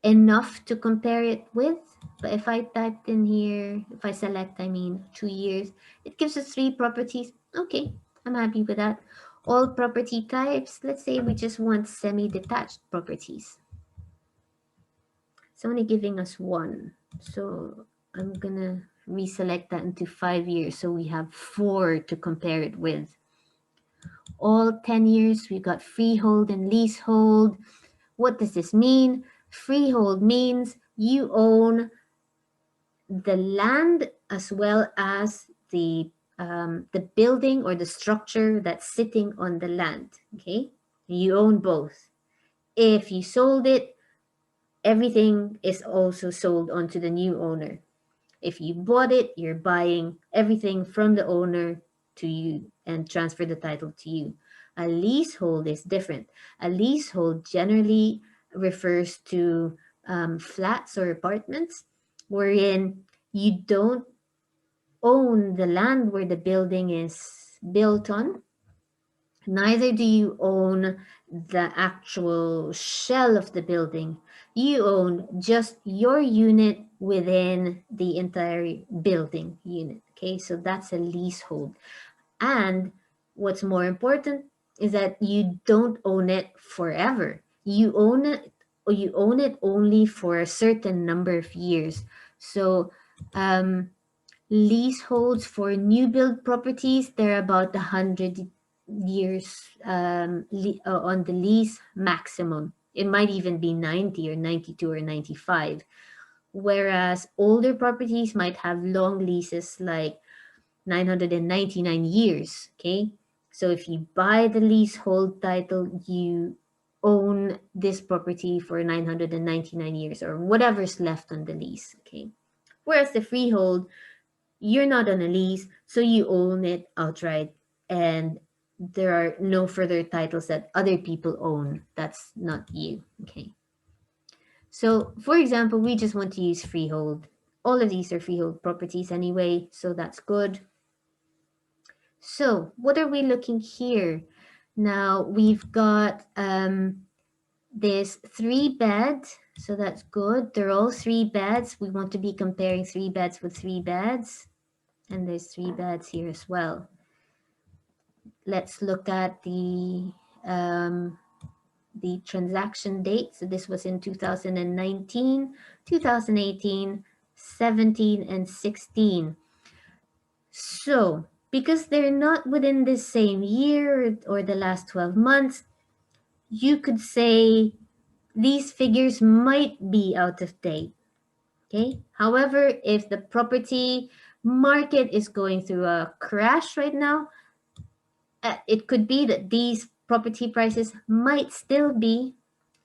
enough to compare it with. But if I typed in here, if I select, 2 years, it gives us 3 properties. Okay, I'm happy with that. All property types, let's say we just want semi-detached properties. It's only giving us 1. So I'm gonna reselect that into 5 years. So we have 4 to compare it with. All 10 years, we've got freehold and leasehold. What does this mean? Freehold means you own the land as well as the building or the structure that's sitting on the land. Okay, you own both. If you sold it, everything is also sold onto the new owner. If you bought it, you're buying everything from the owner to you and transfer the title to you. A leasehold is different. A leasehold generally refers to flats or apartments wherein you don't own the land where the building is built on. Neither do you own the actual shell of the building. You own just your unit within the entire building unit. Okay, so that's a leasehold. And what's more important is that you don't own it forever. You own it only for a certain number of years. So leaseholds for new build properties, they're about 100 years on the lease maximum. It might even be 90 or 92 or 95. Whereas older properties might have long leases like 999 years. Okay, so if you buy the leasehold title, you own this property for 999 years or whatever's left on the lease. Okay. Whereas the freehold, you're not on a lease, so you own it outright, and there are no further titles that other people own. That's not you. Okay. So, for example, we just want to use freehold. All of these are freehold properties anyway, so that's good. So, what are we looking here? Now, we've got this 3-bed, so that's good. They're all 3 beds. We want to be comparing 3 beds with 3 beds, and there's 3 beds here as well. Let's look at the transaction date. So this was in 2019, 2018, 17, and 16. So because they're not within the same year or the last 12 months, you could say these figures might be out of date. Okay. However, if the property market is going through a crash right now, it could be that these property prices might still be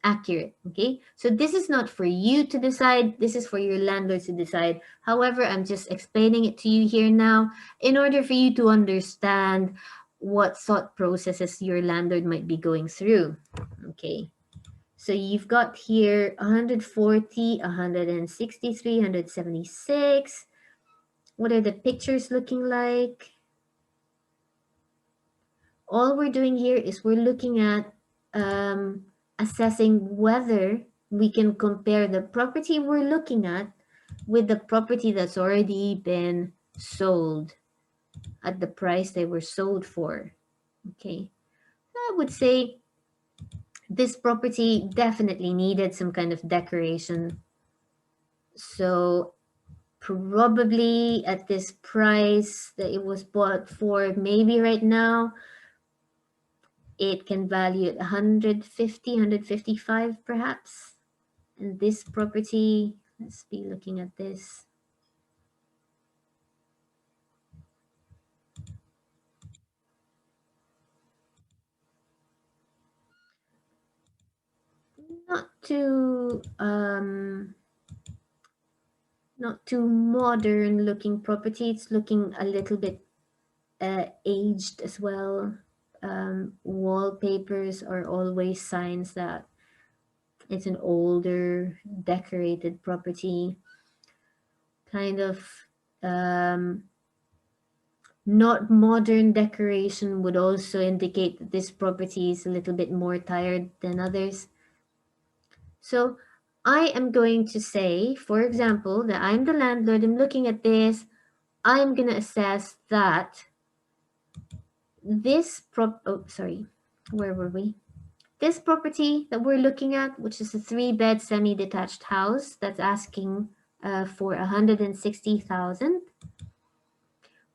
accurate. Okay, so this is not for you to decide, this is for your landlords to decide. However, I'm just explaining it to you here now in order for you to understand what thought processes your landlord might be going through. Okay, so you've got here 140, 163, 176. What are the pictures looking like? All we're doing here is we're looking at assessing whether we can compare the property we're looking at with the property that's already been sold at the price they were sold for. Okay, I would say this property definitely needed some kind of decoration. So probably at this price that it was bought for, maybe right now, it can value at 150, 155 perhaps. And this property, let's be looking at this. Not too modern looking property. It's looking a little bit aged as well. Wallpapers are always signs that it's an older decorated property. Kind of not modern decoration would also indicate that this property is a little bit more tired than others. So I am going to say, for example, that I'm the landlord, I'm looking at this, I'm going to assess that this where were we? This property that we're looking at, which is a 3-bed semi-detached house that's asking for 160,000.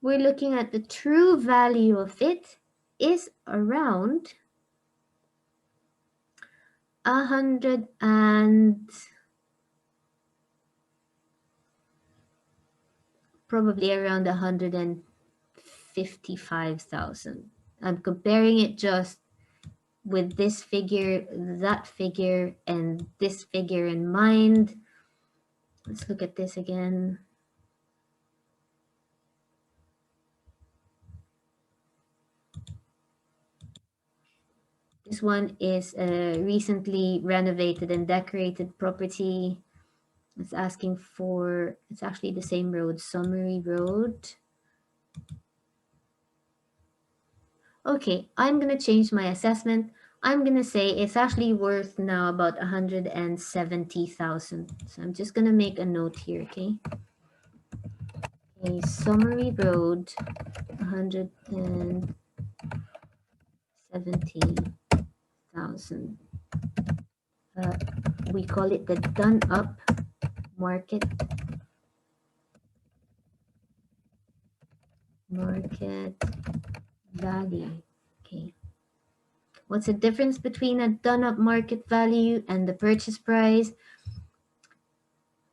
We're looking at the true value of it is around 100 and probably around 155,000. I'm comparing it just with this figure, that figure, and this figure in mind. Let's look at this again. This one is a recently renovated and decorated property. It's asking for, it's actually the same road, Summary Road. Okay, I'm going to change my assessment. I'm going to say it's actually worth now about 170,000. So I'm just going to make a note here, okay? Okay, Summary Road, 170,000. We call it the done up market value. Okay. What's the difference between a done up market value and the purchase price?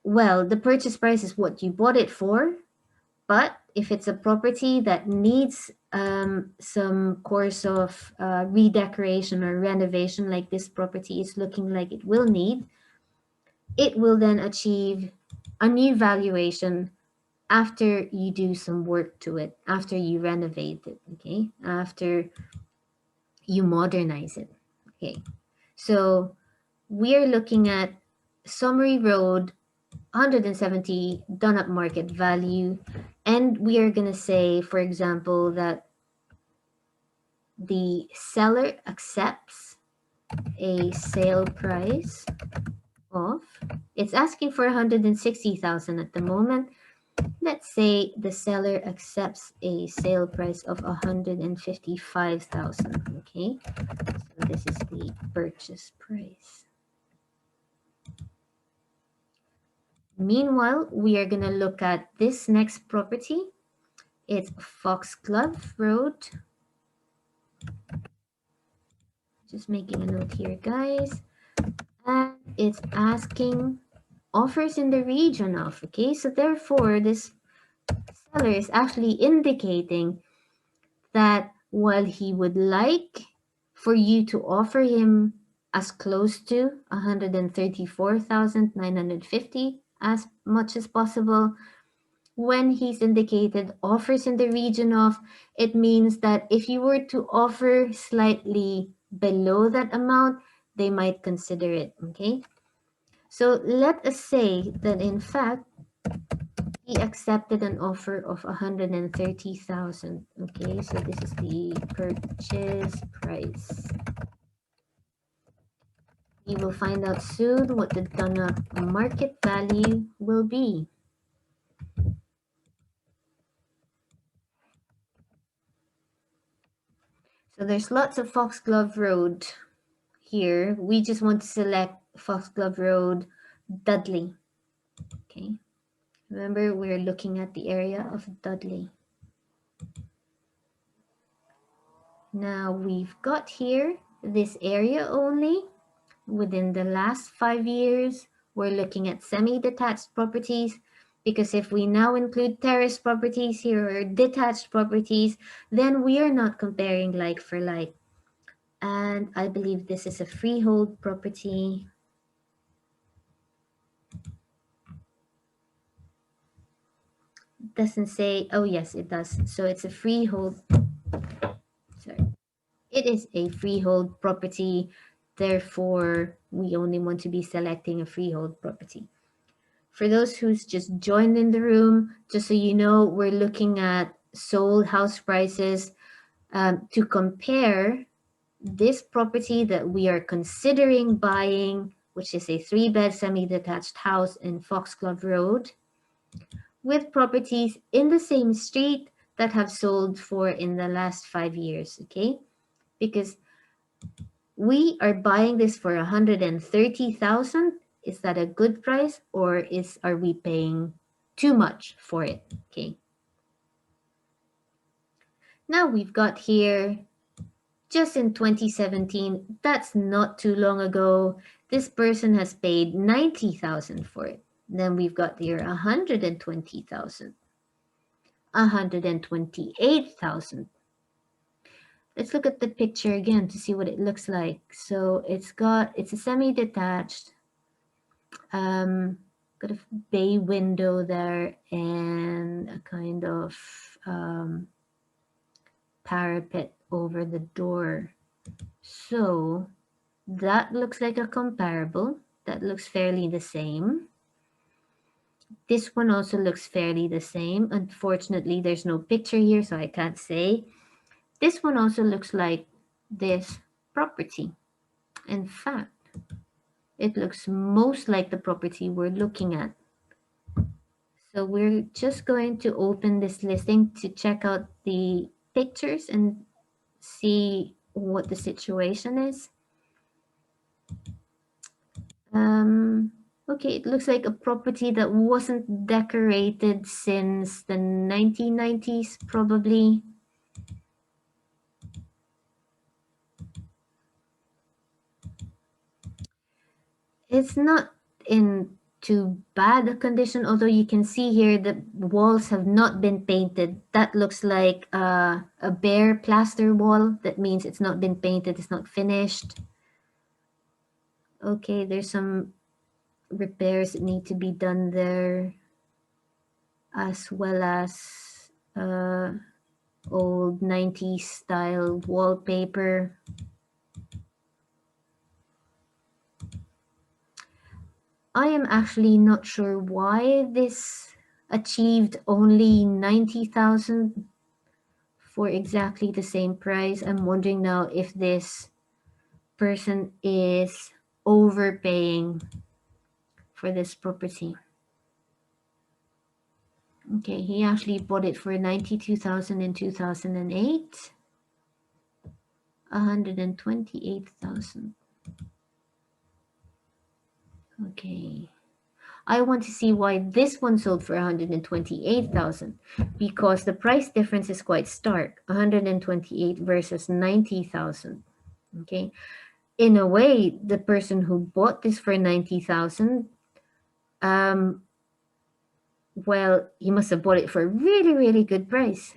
Well, the purchase price is what you bought it for, but if it's a property that needs some course of redecoration or renovation, like this property is looking like it will need, it will then achieve a new valuation after you do some work to it, after you renovate it, okay? After you modernize it, okay? So we're looking at Summary Road, 170 done up market value, and we are going to say, for example, that the seller accepts a sale price of, it's asking for 160,000 at the moment. Let's say the seller accepts a sale price of 155,000, okay? So this is the purchase price. Meanwhile, we are going to look at this next property. It's Foxglove Road. Just making a note here, guys. And it's asking offers in the region of, okay? So therefore, this seller is actually indicating that while he would like for you to offer him as close to 134,950 as much as possible, when he's indicated offers in the region of, it means that if you were to offer slightly below that amount, they might consider it, okay? So let us say that in fact, he accepted an offer of 130,000. Okay, so this is the purchase price. We will find out soon what the done-up market value will be. So there's lots of Foxglove Road here. We just want to select Foxglove Road, Dudley. Okay, remember we're looking at the area of Dudley. Now we've got here this area only. Within the last 5 years, we're looking at semi-detached properties, because if we now include terrace properties here or detached properties, then we are not comparing like for like. And I believe this is a freehold property. Doesn't say, oh yes, it does. So it's a freehold, sorry. It is a freehold property. Therefore, we only want to be selecting a freehold property. For those who's just joined in the room, just so you know, we're looking at sold house prices to compare this property that we are considering buying, which is a 3-bed semi-detached house in Foxglove Road, with properties in the same street that have sold for in the last 5 years, okay? Because we are buying this for 130,000. Is that a good price, or are we paying too much for it? Okay. Now we've got here, just in 2017, that's not too long ago, this person has paid 90,000 for it. Then we've got here 120,000, 128,000. Let's look at the picture again to see what it looks like. So it's a semi-detached, got a bay window there and a kind of parapet over the door. So that looks like a comparable. That looks fairly the same. This one also looks fairly the same. Unfortunately, there's no picture here, so I can't say. This one also looks like this property. In fact, it looks most like the property we're looking at. So we're just going to open this listing to check out the pictures and see what the situation is. Okay, it looks like a property that wasn't decorated since the 1990s, probably. It's not in too bad a condition, although you can see here the walls have not been painted. That looks like a bare plaster wall. That means it's not been painted, it's not finished. Okay, there's some repairs that need to be done there, as well as old 90s style wallpaper. I am actually not sure why this achieved only 90,000 for exactly the same price. I'm wondering now if this person is overpaying for this property. Okay, he actually bought it for 92,000 in 2008. 128,000. Okay. I want to see why this one sold for 128,000, because the price difference is quite stark. 128 versus 90,000. Okay. In a way, the person who bought this for 90,000, well, he must have bought it for a really, really good price.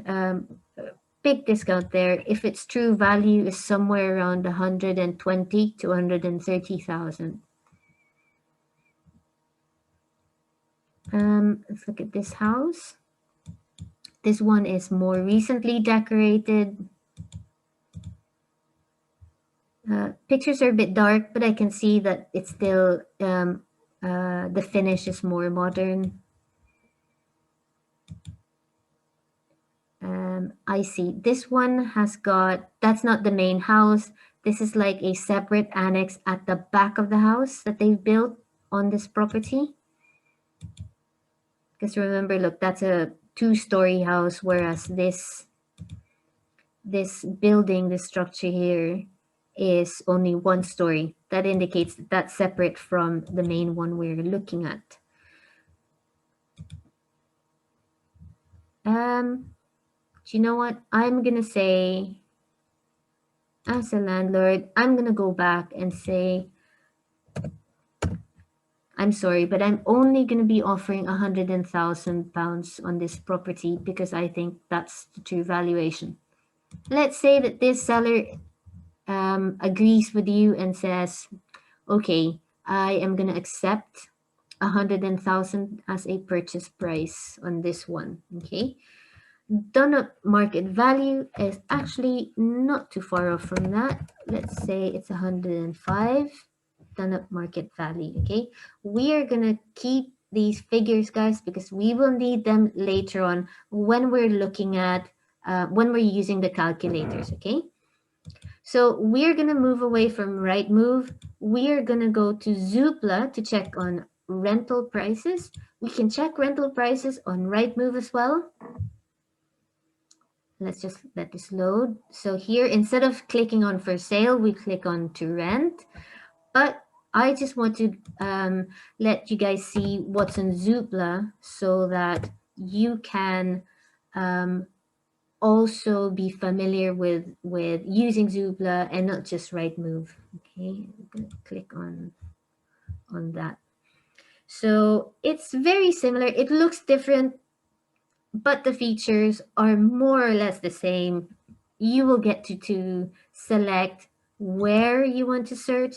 Big discount there. If its true value is somewhere around 120 to 130,000. Let's look at this house. This one is more recently decorated. Pictures are a bit dark, but I can see that it's still, the finish is more modern. I see. This one has got, that's not the main house. This is like a separate annex at the back of the house that they've built on this property. Because remember, look, that's a 2-story house, whereas this building, this structure here is only 1 story. That indicates that that's separate from the main one we're looking at. Do you know what? I'm gonna say, as a landlord, I'm gonna go back and say, I'm sorry, but I'm only gonna be offering £100,000 on this property because I think that's the true valuation. Let's say that this seller agrees with you and says, okay, I am gonna accept 100,000 as a purchase price on this one. Okay, done up market value is actually not too far off from that. Let's say it's 105 done up market value. Okay, we are gonna keep these figures, guys, because we will need them later on when we're looking at when we're using the calculators. Okay, so we're gonna move away from Rightmove. We're gonna go to Zoopla to check on rental prices. We can check rental prices on Rightmove as well. Let's just let this load. So here, instead of clicking on for sale, we click on to rent. But I just want to let you guys see what's in Zoopla so that you can also be familiar with using Zoopla and not just Rightmove. Okay, I'm gonna click on that. So it's very similar. It looks different, but the features are more or less the same. You will get to select where you want to search.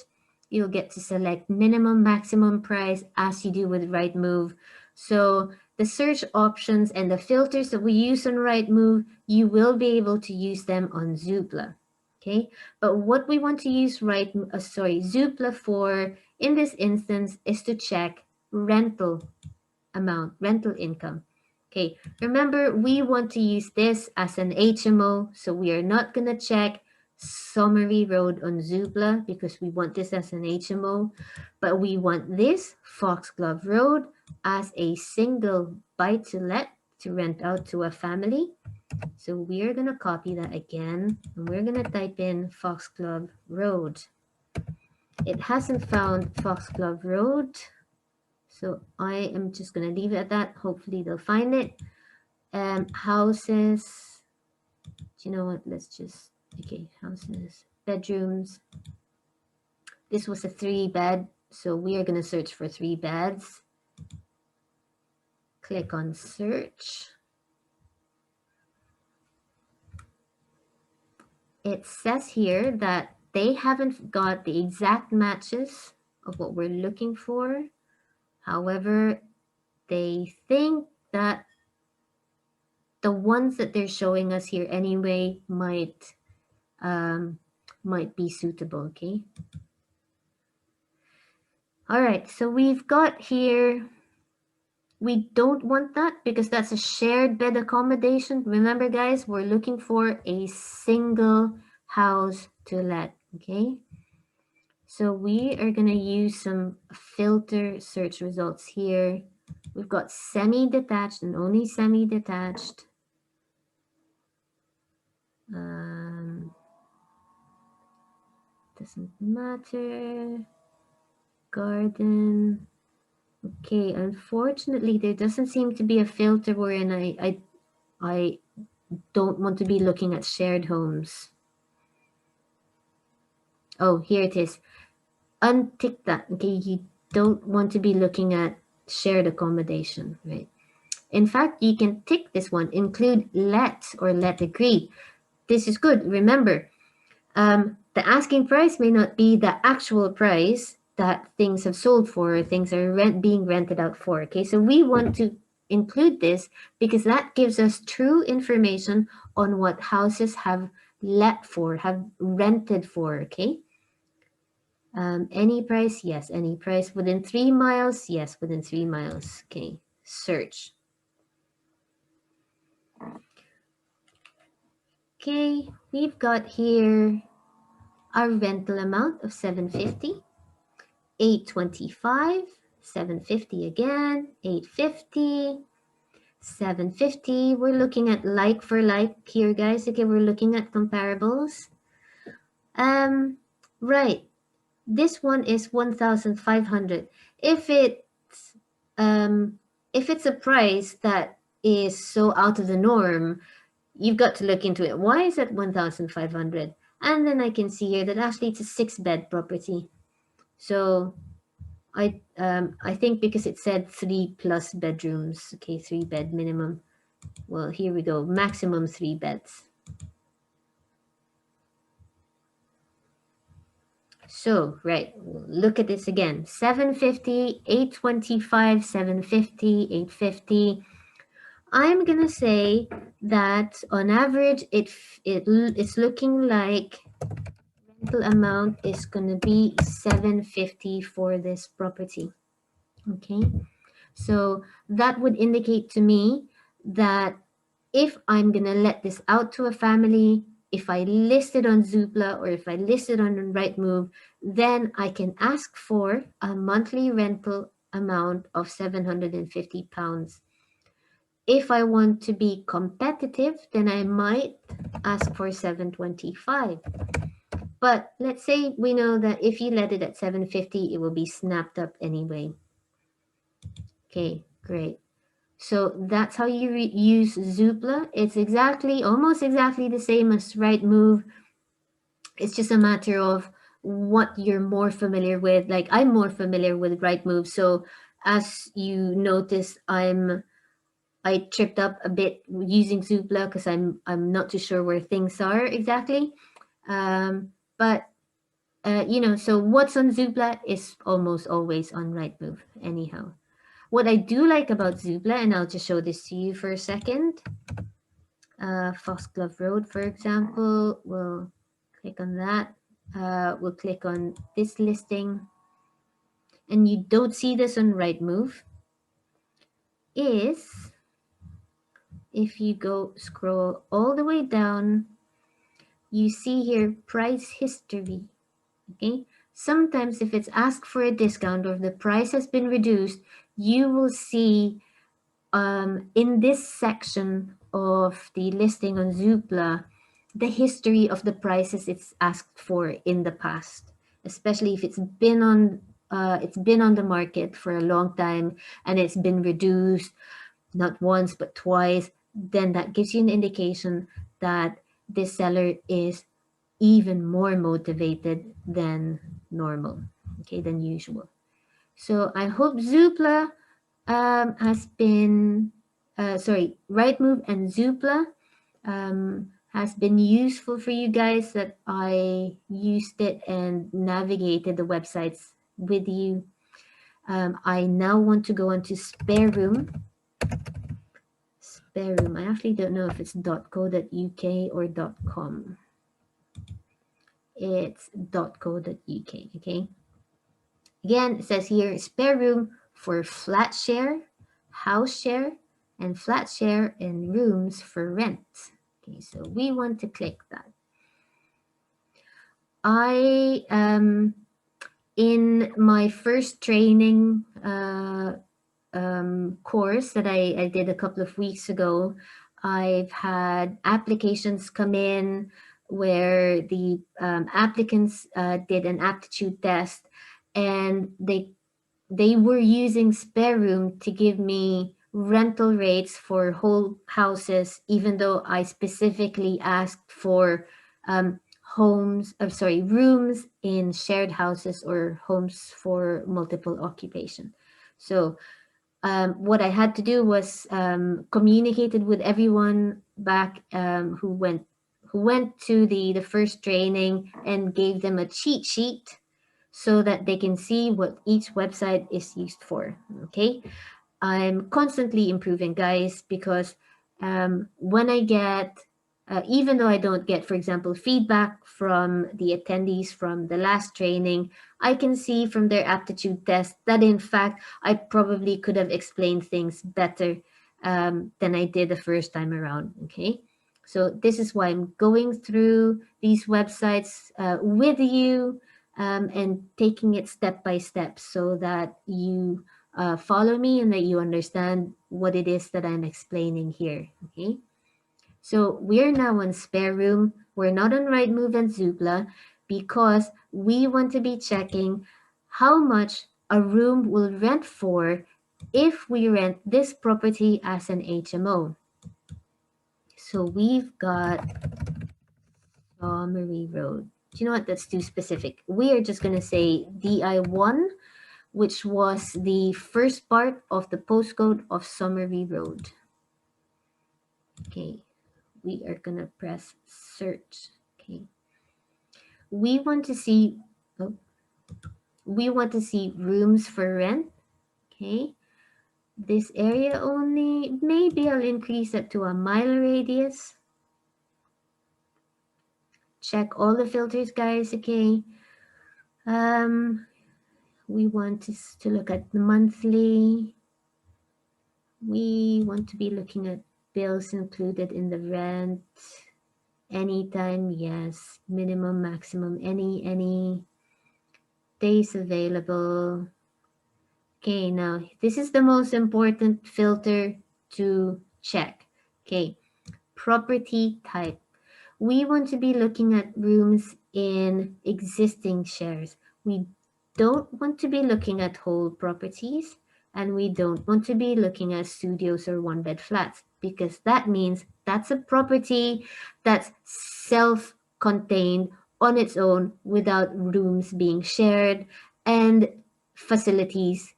You'll get to select minimum, maximum price as you do with Rightmove. So the search options and the filters that we use on Rightmove, you will be able to use them on Zoopla. Okay, but what we want to use Zoopla for in this instance is to check rental amount, rental income. Okay, remember we want to use this as an HMO, so we are not going to check Summary Road on Zoopla because we want this as an HMO, but we want this Foxglove Road as a single buy-to-let to rent out to a family. So we are going to copy that again, and we're going to type in Foxglove Road. It hasn't found Foxglove Road, so I am just going to leave it at that. Hopefully they'll find it. Houses, do you know what? Let's just, okay, houses, bedrooms. This was a 3-bed, so we are going to search for 3 beds. Click on search. It says here that they haven't got the exact matches of what we're looking for. However, they think that the ones that they're showing us here anyway might be suitable, okay? All right, so we've got here, we don't want that because that's a shared bed accommodation. Remember guys, we're looking for a single house to let, okay? So we are gonna use some filter search results here. We've got semi-detached and only semi-detached. Doesn't matter. Garden. Okay, unfortunately, there doesn't seem to be a filter wherein I don't want to be looking at shared homes. Oh, here it is. Untick that. Okay, you don't want to be looking at shared accommodation, right? In fact, you can tick this one, include let or let agree. This is good. Remember, the asking price may not be the actual price that things have sold for or things are being rented out for. Okay, so we want to include this because that gives us true information on what houses have let for, have rented for. Okay, any price, yes, any price. Within 3 miles, yes, within 3 miles. Okay, search. Okay, we've got here our rental amount of $750, $825, $750 again, $850, $750. We're looking at like for like here, guys. Okay, we're looking at comparables. Right. This one is 1,500. If it's a price that is so out of the norm, you've got to look into it. Why is it 1,500? And then I can see here that actually it's a 6-bed property. So I think because it said 3+ bedrooms, okay, 3-bed minimum. Well, here we go, maximum 3 beds. So, right, look at this again. 750, 825, 750, 850. I'm gonna say that on average, it's looking like rental amount is gonna be 750 for this property. Okay, so that would indicate to me that if I'm gonna let this out to a family, if I list it on Zoopla or if I list it on Rightmove, then I can ask for a monthly rental amount of £750. If I want to be competitive, then I might ask for 725. But let's say we know that if you let it at 750, it will be snapped up anyway. Okay, great. So that's how you use Zoopla. It's almost exactly the same as Rightmove. It's just a matter of what you're more familiar with. Like I'm more familiar with Rightmove. So as you notice, I tripped up a bit using Zoopla because I'm not too sure where things are exactly. But so what's on Zoopla is almost always on Rightmove anyhow. What I do like about Zoopla, and I'll just show this to you for a second. Foxglove Road, for example, we'll click on that. We'll click on this listing. And you don't see this on Rightmove. Is if you go scroll all the way down, you see here price history. Okay. Sometimes if it's asked for a discount or if the price has been reduced, you will see in this section of the listing on Zoopla, the history of the prices it's asked for in the past, especially if it's been on the market for a long time and it's been reduced not once but twice, then that gives you an indication that this seller is even more motivated than normal, okay, than usual. So I hope Zoopla has been, sorry, Rightmove and Zoopla has been useful for you guys, that I used it and navigated the websites with you. I now want to go on to Spare Room. Spare Room. I actually don't know if it's .co.uk or .com. It's .co.uk. Okay. Again, it says here Spare Room for flat share, house share, and flat share and rooms for rent. Okay, so we want to click that. I in my first training course that I did a couple of weeks ago, I've had applications come in where the applicants did an aptitude test, and they were using Spare Room to give me rental rates for whole houses, even though I specifically asked for rooms in shared houses or homes for multiple occupation. So what I had to do was communicated with everyone back who went to the first training, and gave them a cheat sheet so that they can see what each website is used for. Okay, I'm constantly improving, guys, because when I get, even though I don't get, for example, feedback from the attendees from the last training, I can see from their aptitude test that, in fact, I probably could have explained things better than I did the first time around. Okay. So this is why I'm going through these websites with you and taking it step by step, so that you follow me and that you understand what it is that I'm explaining here. Okay. So we're now on Spare Room. We're not on Rightmove and Zoopla, because we want to be checking how much a room will rent for if we rent this property as an HMO. So we've got Marie Road. Do you know what? That's too specific. We are just going to say DI1, which was the first part of the postcode of Somerville Road. Okay, we are gonna press search. Okay, we want to see, oh, we want to see rooms for rent. Okay, this area only. Maybe I'll increase it to a mile radius. Check all the filters, guys. Okay. We want to look at the monthly. We want to be looking at bills included in the rent. Anytime, yes. Minimum, maximum, any days available. Okay, now this is the most important filter to check. Okay, property type. We want to be looking at rooms in existing shares. We don't want to be looking at whole properties, and we don't want to be looking at studios or one-bed flats, because that means that's a property that's self-contained on its own without rooms being shared and facilities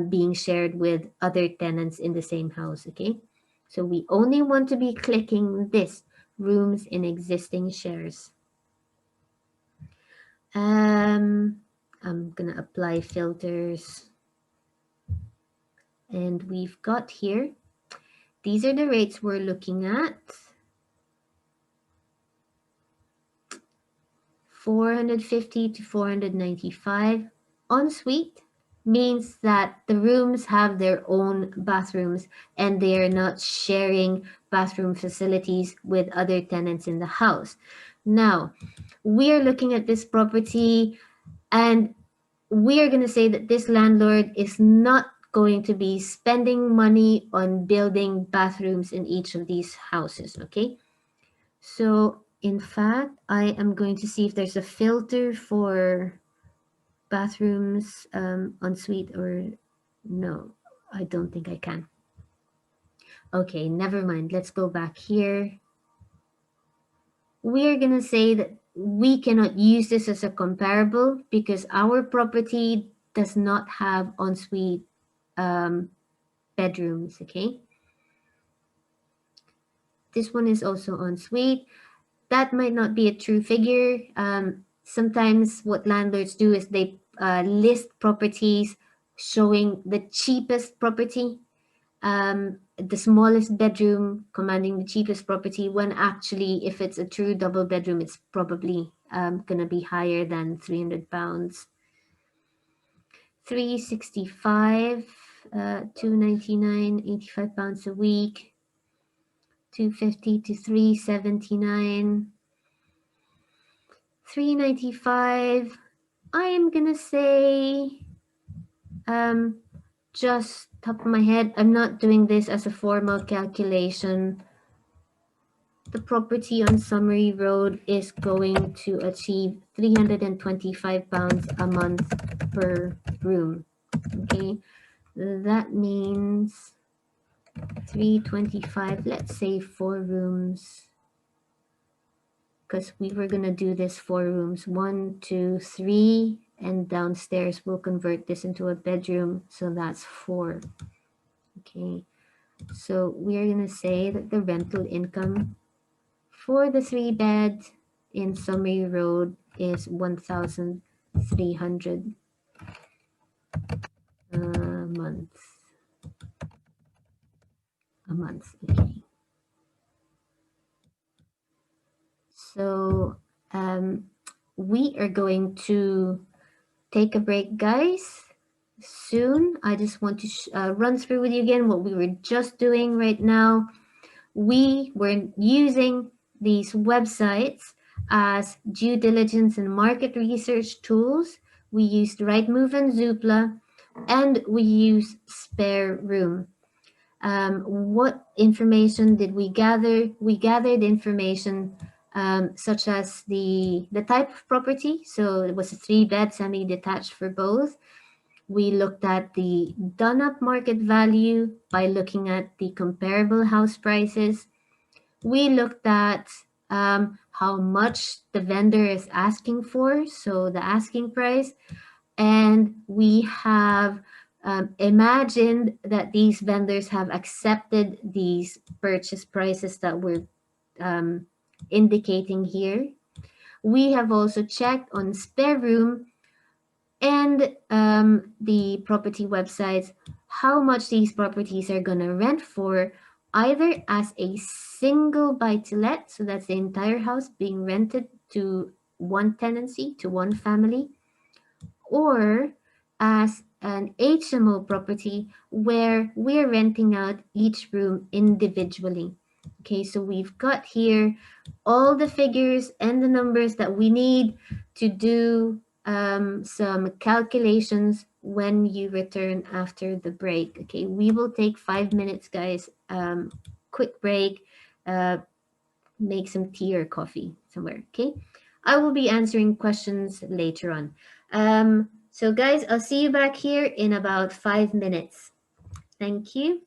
being shared with other tenants in the same house. Okay, so we only want to be clicking this, rooms in existing shares. I'm gonna apply filters, and we've got here, these are the rates we're looking at. 450 to 495. Ensuite means that the rooms have their own bathrooms and they are not sharing bathroom facilities with other tenants in the house. Now, we are looking at this property, and we are going to say that this landlord is not going to be spending money on building bathrooms in each of these houses. Okay, so in fact, I am going to see if there's a filter for bathrooms en suite, or no, I don't think I can. Okay, never mind. Let's go back here. We are going to say that we cannot use this as a comparable because our property does not have en suite bedrooms, okay? This one is also en suite. That might not be a true figure. Sometimes what landlords do is they list properties showing the cheapest property, the smallest bedroom commanding the cheapest property, when actually if it's a true double bedroom, it's probably gonna be higher than £300. 365, 299, £85 a week, 250 to 379, 395. I am gonna say, just top of my head, I'm not doing this as a formal calculation. The property on Summary Road is going to achieve £325 a month per room. Okay, that means 325, let's say 4 rooms, because we were gonna do this 4 rooms, 1, 2, 3, and downstairs we'll convert this into a bedroom, so that's 4. Okay, so we're gonna say that the rental income for the 3-bed in Summary Road is 1,300 a month. Okay, so we are going to take a break, guys, soon. I just want to run through with you again what we were just doing right now. We were using these websites as due diligence and market research tools. We used Rightmove and Zoopla, and we used Spare Room. What information did we gather? We gathered information such as the type of property. So it was a 3-bed semi-detached for both. We looked at the done-up market value by looking at the comparable house prices. We looked at how much the vendor is asking for, so the asking price, and we have imagined that these vendors have accepted these purchase prices that we're indicating here. We have also checked on Spare Room and the property websites how much these properties are going to rent for, either as a single buy-to-let, so that's the entire house being rented to one tenancy, to one family, or as an HMO property where we're renting out each room individually. Okay, so we've got here all the figures and the numbers that we need to do some calculations when you return after the break. Okay, we will take 5 minutes, guys. Quick break, make some tea or coffee somewhere. Okay, I will be answering questions later on. So guys, I'll see you back here in about 5 minutes. Thank you.